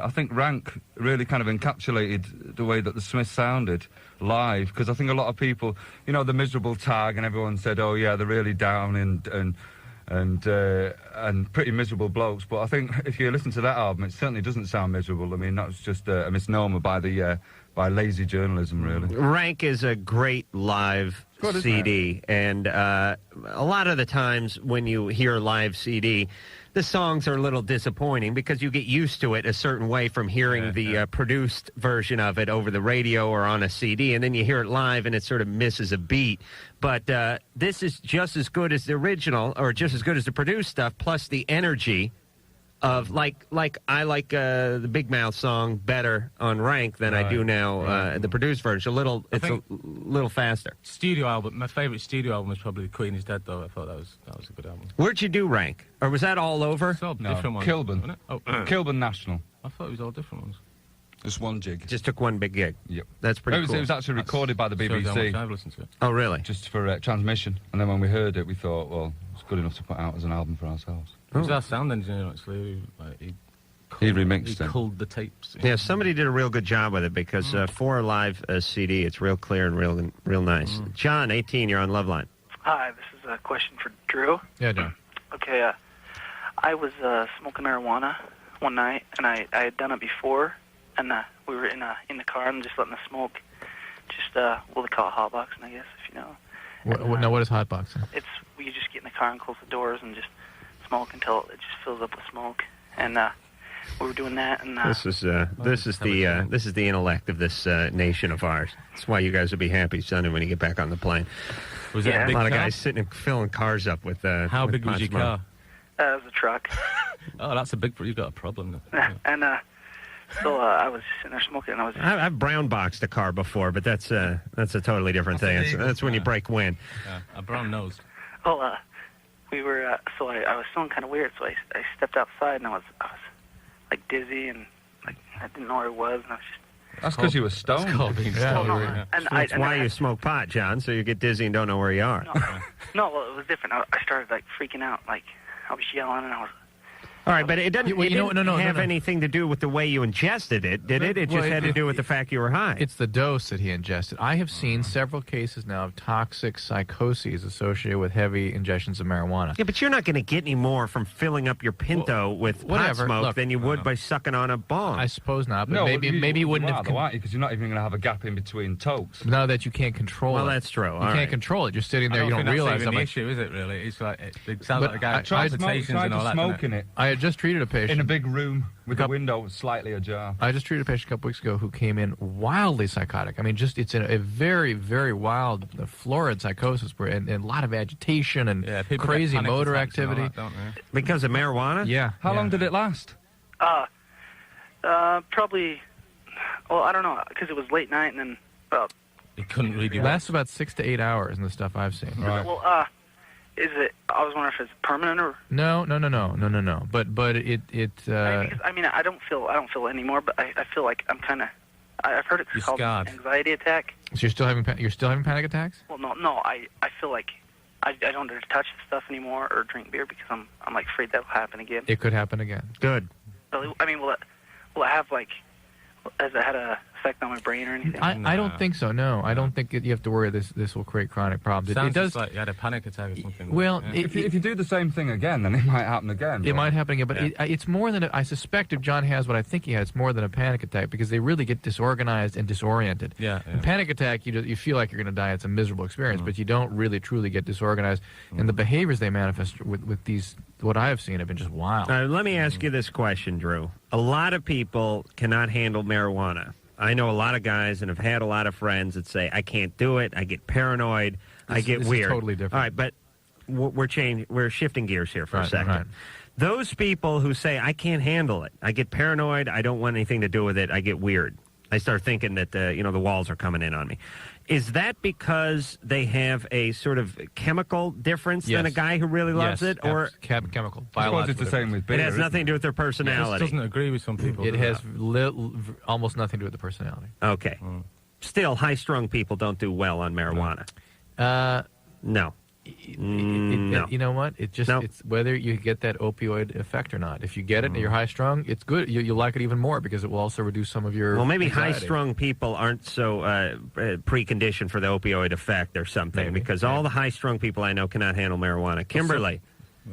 I think Rank really kind of encapsulated the way that the Smiths sounded live, because I think a lot of people, you know, the miserable tag, and everyone said, oh yeah, they're really down and pretty miserable blokes. But I think if you listen to that album, it certainly doesn't sound miserable. I mean, that's just a misnomer by lazy journalism, really. Rank is a great live CD, and a lot of the times when you hear a live CD, the songs are a little disappointing because you get used to it a certain way from hearing the produced version of it over the radio or on a CD, and then you hear it live and it sort of misses a beat. But this is just as good as the original, or just as good as the produced stuff, plus the energy of like I like the Bigmouth song better on Rank than I do now the produced version. It's a little faster. Studio album. My favorite studio album was probably Queen Is Dead, though. I thought that was a good album. Where'd you do Rank, or was that all over? Different ones, Kilburn. wasn't it? Oh, Kilburn National. I thought it was all different ones. Just one jig. Just took one big gig. Yep. That's pretty cool. It was actually recorded by the BBC. Shows how much I've listened to it. Oh, really? Just for transmission. And then when we heard it, we thought, well, it's good enough to put out as an album for ourselves. It was our sound engineer, actually. He remixed He culled the tapes. Yeah, somebody did a real good job with it because for a live CD, it's real clear and real nice. John, 18, you're on Loveline. Hi, this is a question for Drew. Yeah, John. Okay, I was smoking marijuana one night, and I had done it before, and we were in the car and just letting the smoke, just what they call it, hotboxing, I guess, if you know. What is hotboxing? It's you just get in the car and close the doors and just smoke until it just fills up with smoke, and we were doing that. And this is the intellect of this nation of ours. That's why you guys will be happy Sunday when you get back on the plane. Was that a big lot of car? guys sitting and filling cars up with. How big was your car? it was a truck. Oh, that's a big. You've got a problem. And so I was sitting there smoking, and I've brown boxed a car before, but that's a totally different thing. That's when you break wind. A brown nosed. Well, we were. So I was feeling kind of weird, so I stepped outside, and I was like dizzy, and like I didn't know where I was, and I was just. That's because you were stoned. No, That's why you smoke pot, John, so you get dizzy and don't know where you are. No, well, it was different. I started like freaking out, like I was yelling, and I was. All right, but it didn't have anything to do with the way you ingested it, did it? It just had to do with the fact you were high. It's the dose that he ingested. I have seen several cases now of toxic psychoses associated with heavy ingestions of marijuana. Yeah, but you're not going to get any more from filling up your Pinto with pot smoke than you would by sucking on a bong. I suppose not, but maybe you wouldn't have... Because you're not even going to have a gap in between tokes. Now that you can't control it. Well, that's true. You can't control it. You're sitting there, you don't realize how much... issue, is it, really? It's like, it sounds like a guy with palpitations and all that. Smoking it. I had just treated a patient. In a big room with the window slightly ajar. I just treated a patient a couple weeks ago who came in wildly psychotic. I mean, it's a very, very wild, florid psychosis and a lot of agitation and crazy motor activity. Because of marijuana? Yeah. How long did it last? Probably, well, I don't know, because it was late night, and then... it couldn't really be... Lasts about 6 to 8 hours in the stuff I've seen. Right. Well, is it? I was wondering if it's permanent or. No. But it. I mean, I don't feel it anymore. But I feel like I'm kind of. I've heard it's called anxiety attack. So you're still having panic attacks? Well, no. I feel like I don't dare to touch the stuff anymore or drink beer because I'm like afraid that'll happen again. It could happen again. Good. So, I mean, will it have like? Has it had an effect on my brain or anything? I don't think so. No, I don't think you have to worry this will create chronic problems. It does like you had a panic attack or something. Well, if you do the same thing again, then it might happen again. It might happen again, but it's more than I suspect. If John has what I think he has, it's more than a panic attack because they really get disorganized and disoriented. Yeah. In panic attack, you feel like you're going to die. It's a miserable experience, but you don't really truly get disorganized. And the behaviors they manifest with these, what I have seen, have been just wild. Let me ask you this question, Drew. A lot of people cannot handle marijuana. I know a lot of guys and have had a lot of friends that say, I can't do it, I get paranoid, I get weird. Is totally different. All right, but we're shifting gears here for a second. Right. Those people who say, I can't handle it, I get paranoid, I don't want anything to do with it, I get weird. I start thinking that, the walls are coming in on me. Is that because they have a sort of chemical difference than a guy who really loves it? Or chemical, I suppose it's the same with beer. It has nothing to do with their personality. It doesn't agree with some people. It has almost nothing to do with the personality. Okay. Still, high-strung people don't do well on marijuana. No. No. You know what? It's whether you get that opioid effect or not. If you get it and you're high strung, it's good. You'll like it even more because it will also reduce some of your. Well, maybe anxiety. high strung people aren't so preconditioned for the opioid effect or something. Because all the high strung people I know cannot handle marijuana. Kimberly,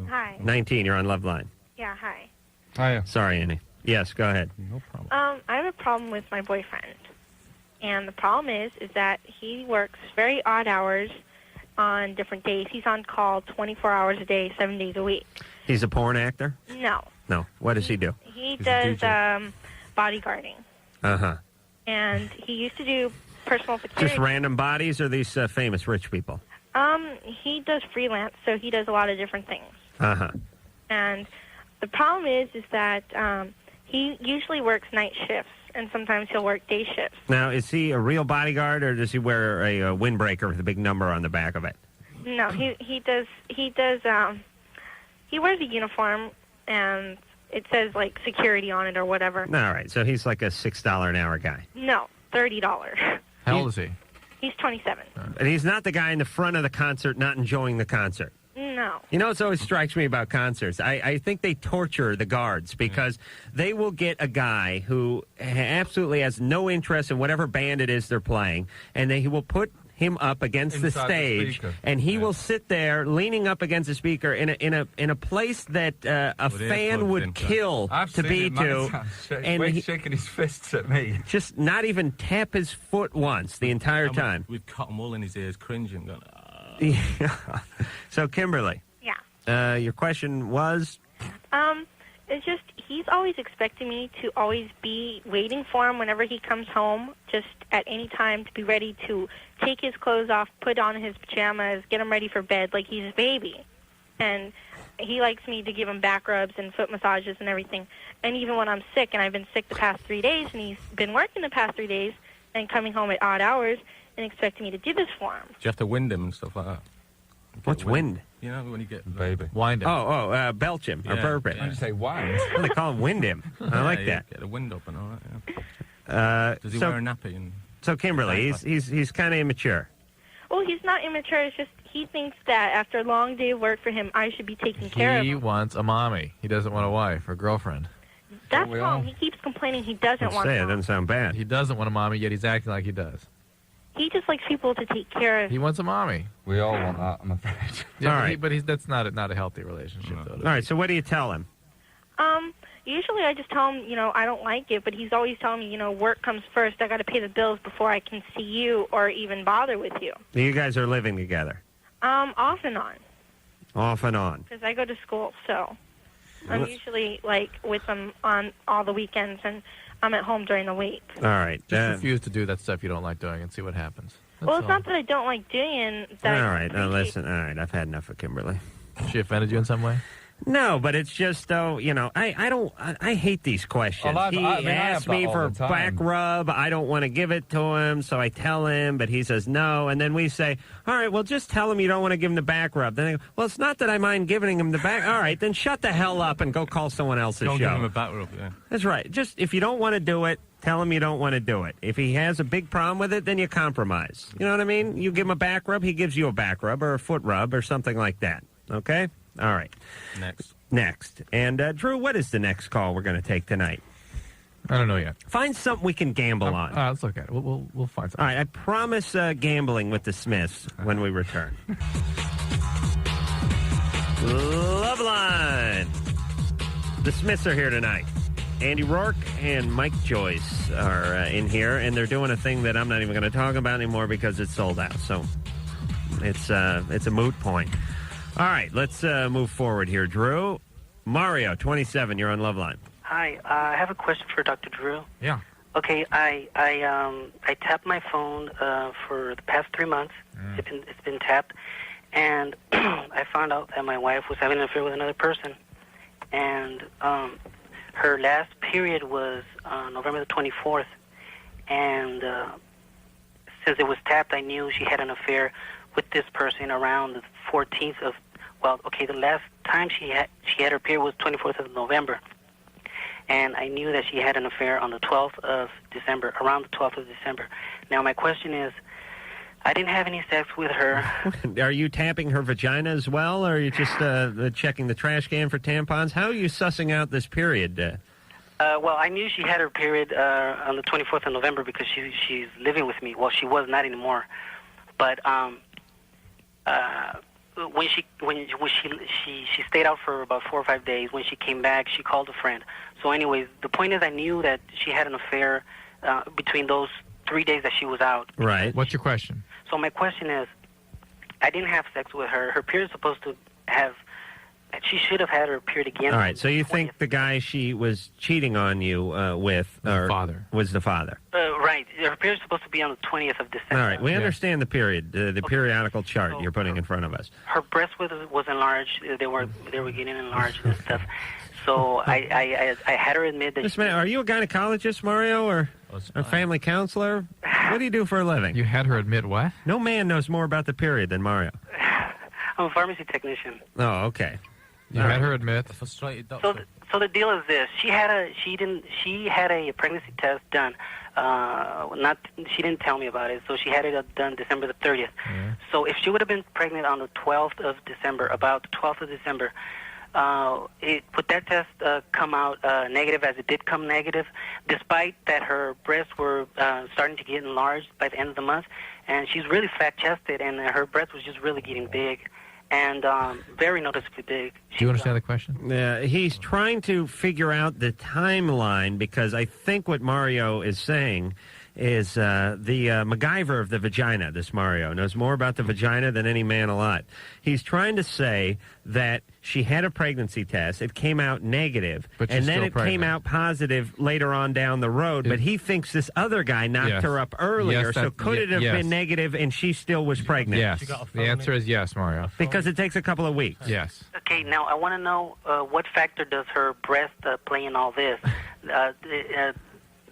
Hi. 19. You're on Loveline. Yeah, hi. Hiya. Sorry, Annie. Yes, go ahead. No problem. I have a problem with my boyfriend. And the problem is that he works very odd hours on different days. He's on call 24 hours a day, 7 days a week. He's a porn actor? No. No. What does he do? He does bodyguarding. Uh-huh. And he used to do personal security. Just random bodies or these famous rich people? He does freelance, so he does a lot of different things. Uh-huh. And the problem is that he usually works night shifts, and sometimes he'll work day shifts. Now, is he a real bodyguard, or does he wear a windbreaker with a big number on the back of it? No, he does. He wears a uniform, and it says like security on it or whatever. All right, so he's like a $6 an hour guy. No, $30. How old is he? He's 27. And he's not the guy in the front of the concert not enjoying the concert. No. You know, it always strikes me about concerts. I think they torture the guards because they will get a guy who absolutely has no interest in whatever band it is they're playing, and he will put him up against the stage, and he will sit there leaning up against the speaker in a place that a fan would kill to be to, and shaking his fists at me. Just not even tap his foot once the entire time. With cotton wool in his ears, cringing. Going, Yeah. So, Kimberly. Yeah. Your question was? It's just he's always expecting me to always be waiting for him whenever he comes home, just at any time to be ready to take his clothes off, put on his pajamas, get him ready for bed like he's a baby. And he likes me to give him back rubs and foot massages and everything. And even when I'm sick, and I've been sick the past 3 days, and he's been working the past 3 days and coming home at odd hours and expecting me to do this for him. Do you have to wind him and stuff like that? What's wind? You know, when you get... Baby. Wind him. Belch him or burp it. Why did you say wind? Well, they call him wind him. I like that. Get the wind up and all that, Does he wear a nappy? So, Kimberly, he's kind of immature. Well, he's not immature. It's just he thinks that after a long day of work for him, I should be taking care of He him. wants a mommy. He doesn't want a wife or girlfriend. That's wrong. He keeps complaining he doesn't want It one. doesn't sound bad. He doesn't want a mommy, yet he's acting like he does. He just likes people to take care of He him. wants a mommy. We all want that, I'm afraid. Yeah, All but right. that's not a healthy relationship, though. All right, so what do you tell him? Usually I just tell him, I don't like it, but he's always telling me, work comes first. I got to pay the bills before I can see you or even bother with you. You guys are living together? Off and on, Off and on. because I go to school, so I'm usually, with them on all the weekends, and I'm at home during the week. All right. Just refuse to do that stuff you don't like doing and see what happens. Well, it's not that I don't like doing it. That All right, now listen. All right, I've had enough of Kimberly. She offended you in some way? No, but it's just though, I hate these questions. Well, He I have asks that me all for a the time. back rub. I don't want to give it to him, so I tell him, but he says no, and then we say, all right, well, just tell him you don't want to give him the back rub. Then they go, well, it's not that I mind giving him the back. All right, then shut the hell up and go call someone else's Don't show. give him a back rub, yeah. That's right. Just if you don't want to do it, tell him you don't want to do it. If he has a big problem with it, then you compromise. You know what I mean? You give him a back rub, he gives you a back rub or a foot rub or something like that. Okay? All right. Next. And, Drew, what is the next call we're going to take tonight? I don't know yet. Find something we can gamble on. Let's look at it. We'll find something. All right, I promise gambling with the Smiths when we return. Loveline. The Smiths are here tonight. Andy Rourke and Mike Joyce are in here, and they're doing a thing that I'm not even going to talk about anymore because it's sold out. So it's a moot point. All right, let's move forward here. Drew, Mario, 27, you're on Loveline. Hi, I have a question for Dr. Drew. Yeah. Okay, I tapped my phone for the past 3 months. It's been tapped, and I found out that my wife was having an affair with another person, and her last period was November the 24th, and since it was tapped, I knew she had an affair with this person around the 14th of. Well, okay, the last time she had her period was 24th of November, and I knew that she had an affair on the 12th of December, around the 12th of December. Now, my question is, I didn't have any sex with her. Are you tapping her vagina as well, or are you just checking the trash can for tampons? How are you sussing out this period? Well, I knew she had her period on the 24th of November because she's living with me. Well, she was not anymore, but when she stayed out for about 4 or 5 days. When she came back, she called a friend. So, anyways, the point is, I knew that she had an affair between those 3 days that she was out. Right. What's your question? So my question is, I didn't have sex with her. Her period is supposed to have. She should have had her period again. All right. So you think the guy she was cheating on you with was the father? Right. Her period is supposed to be on the 20th of December. All right. We understand the period, the periodical chart you're putting in front of us. Her breast was enlarged. They were getting enlarged and stuff. So I had her admit that. Are you a gynecologist, Mario, or a family counselor? What do you do for a living? You had her admit what? No man knows more about the period than Mario. I'm a pharmacy technician. Oh, okay. You had her admit. Frustrated doctor. So the deal is this: she had a pregnancy test done. She didn't tell me about it, so she had it done December the 30th. Yeah. So if she would have been pregnant on the 12th of December, about the 12th of December, would that test come out negative, as it did come negative, despite that her breasts were starting to get enlarged by the end of the month, and she's really flat-chested, and her breast was just really getting big, and very noticeably big. Do you understand the question? He's trying to figure out the timeline, because I think what Mario is saying is the MacGyver of the vagina, this Mario, knows more about the vagina than any man alive. He's trying to say that she had a pregnancy test, it came out negative, and then it came out positive later on down the road, but he thinks this other guy knocked her up earlier, so could it have been negative and she still was pregnant? Yes. The answer is yes, Mario. Because it takes a couple of weeks. Yes. Okay, now I want to know what factor does her breast play in all this?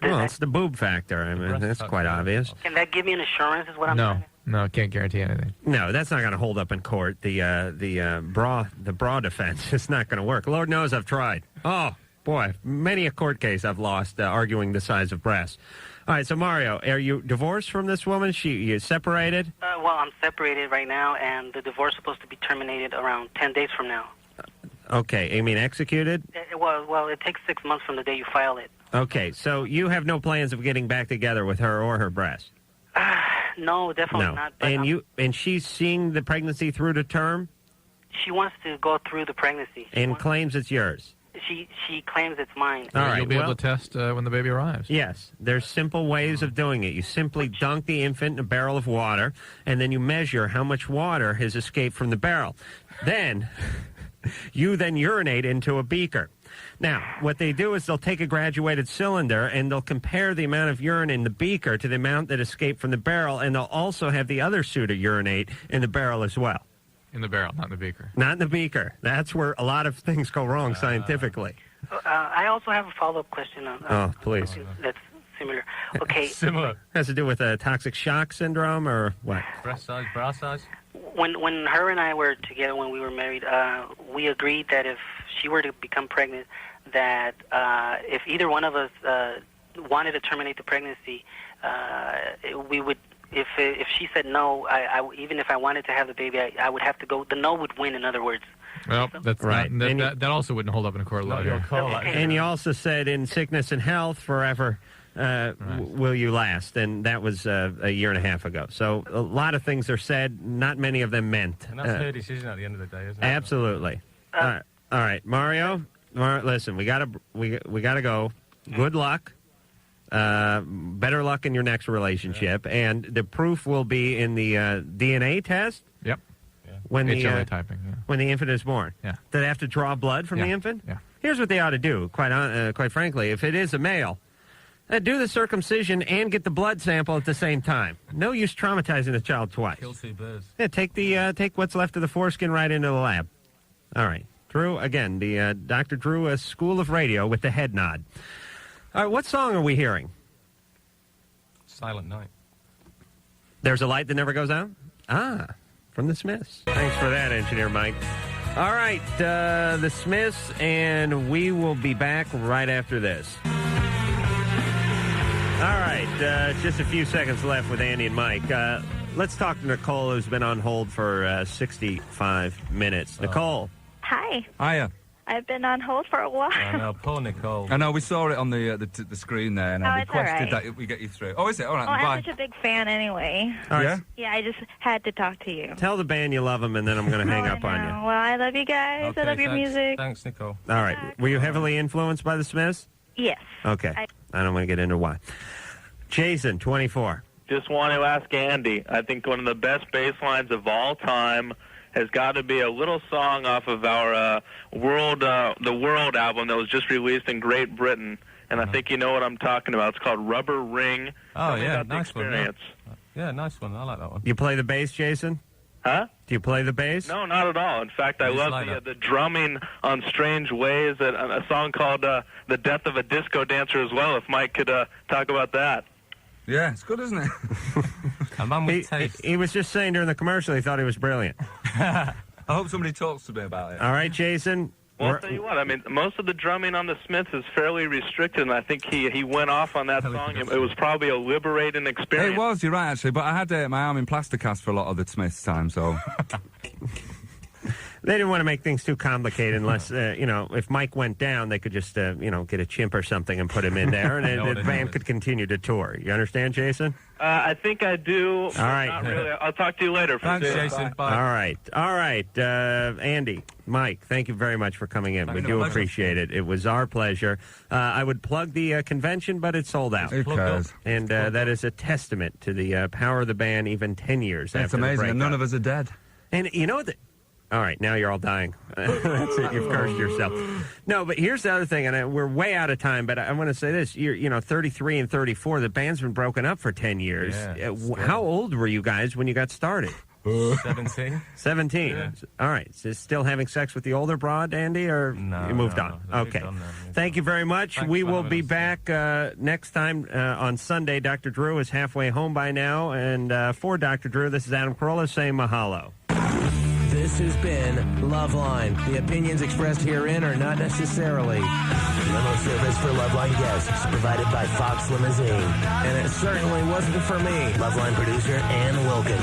Well, it's the boob factor. I mean, that's quite obvious. Can that give me an assurance, is what I'm saying? No, can't guarantee anything. No, that's not going to hold up in court. The bra defense is not going to work. Lord knows I've tried. Oh, boy, many a court case I've lost arguing the size of breasts. All right, so Mario, are you divorced from this woman? You separated? Well, I'm separated right now, and the divorce is supposed to be terminated around 10 days from now. Okay, you mean executed? Well, it takes 6 months from the day you file it. Okay, so you have no plans of getting back together with her or her breast? No, definitely not. But and she's seeing the pregnancy through to term? She wants to go through the pregnancy. And claims it's yours? She claims it's mine. All right, you'll be able to test when the baby arrives. Yes, there's simple ways of doing it. You simply dunk the infant in a barrel of water, and then you measure how much water has escaped from the barrel. Then you urinate into a beaker. Now, what they do is they'll take a graduated cylinder and they'll compare the amount of urine in the beaker to the amount that escaped from the barrel, and they'll also have the other suitor urinate in the barrel as well. In the barrel, not in the beaker. Not in the beaker. That's where a lot of things go wrong scientifically. I also have a follow-up question. Oh, please. That's similar. Okay. Similar. Has to do with toxic shock syndrome or what? Breast size, bra size? When her and I were together, when we were married, we agreed that if she were to become pregnant, that if either one of us wanted to terminate the pregnancy, we would. If she said no, even if I wanted to have the baby, I would have to go. The no would win, in other words. Well, that's right. That also wouldn't hold up in a court of law. And you also said in sickness and health forever will you last, and that was a year and a half ago. So a lot of things are said, not many of them meant. And that's her decision at the end of the day, isn't it? Absolutely. All right, Mario. Listen, we gotta go. Good luck. Better luck in your next relationship, and the proof will be in the DNA test. Yep. When HLA typing. Yeah. When the infant is born. Yeah. Do they have to draw blood from the infant? Yeah. Here's what they ought to do. Quite frankly, if it is a male, do the circumcision and get the blood sample at the same time. No use traumatizing the child twice. Kill two birds. Yeah, take what's left of the foreskin right into the lab. All right, Drew. Again, the Dr. Drew School of Radio with the head nod. All right, what song are we hearing? Silent Night. There's a light that never goes out? Ah, from the Smiths. Thanks for that, Engineer Mike. All right, the Smiths, and we will be back right after this. All right, just a few seconds left with Andy and Mike. Let's talk to Nicole, who's been on hold for 65 minutes. Nicole. Hi. Hiya. I've been on hold for a while. I know, poor Nicole. I know, we saw it on the screen there, and I it's all requested right. that we get you through. Oh, is it? All right, Oh, bye. I'm such a big fan anyway. All right. Yeah? Yeah, I just had to talk to you. Tell the band you love them, and then I'm going to hang up on you. Well, I love you guys. I love your music. Thanks, Nicole. All right. Were you heavily influenced by the Smiths? Yes. Okay. I don't want to get into why. Jason, 24. Just want to ask Andy. I think one of the best bass lines of all time has got to be a little song off of our the World album that was just released in Great Britain, and I think you know what I'm talking about. It's called Rubber Ring. Oh, Tell me yeah, about the nice one. experience. Yeah, nice one. I like that one. You play the bass, Jason? Huh? Do you play the bass? No, not at all. In fact, I Just love like the drumming on Strange Ways, a song called The Death of a Disco Dancer as well, if Mike could talk about that. Yeah, it's good, isn't it? A man with taste. He was just saying during the commercial he thought he was brilliant. I hope somebody talks to me about it. All right, Jason. Well, I'll tell you what, I mean, most of the drumming on the Smiths is fairly restricted, and I think he went off on that song. It was probably a liberating experience. It was, you're right, actually, but I had my arm in plaster cast for a lot of the Smiths time, so... They didn't want to make things too complicated unless, if Mike went down, they could just, get a chimp or something and put him in there, and the band could continue to tour. You understand, Jason? I think I do. All right. Not really. I'll talk to you later. Thanks, Jason. Bye. All right. Andy, Mike, thank you very much for coming in. We do appreciate it. It was our pleasure. I would plug the convention, but it's sold out. Who cares? And that is a testament to the power of the band even 10 years after It's amazing, the and none of us are dead. And you know what? All right, now you're all dying. That's it. You've cursed yourself. No, but here's the other thing, and we're way out of time, but I want to say this. You're 33 and 34. The band's been broken up for 10 years. Yeah, how old were you guys when you got started? 17. 17. Yeah. All right. So still having sex with the older broad, Andy, or you moved on? Okay. Thank you very much. Thanks we for will having be us. back next time on Sunday. Dr. Drew is halfway home by now. And for Dr. Drew, this is Adam Carolla saying mahalo. This has been Loveline. The opinions expressed herein are not necessarily limo service for Loveline guests provided by Fox Limousine. And it certainly wasn't for me, Loveline producer Ann Wilkins.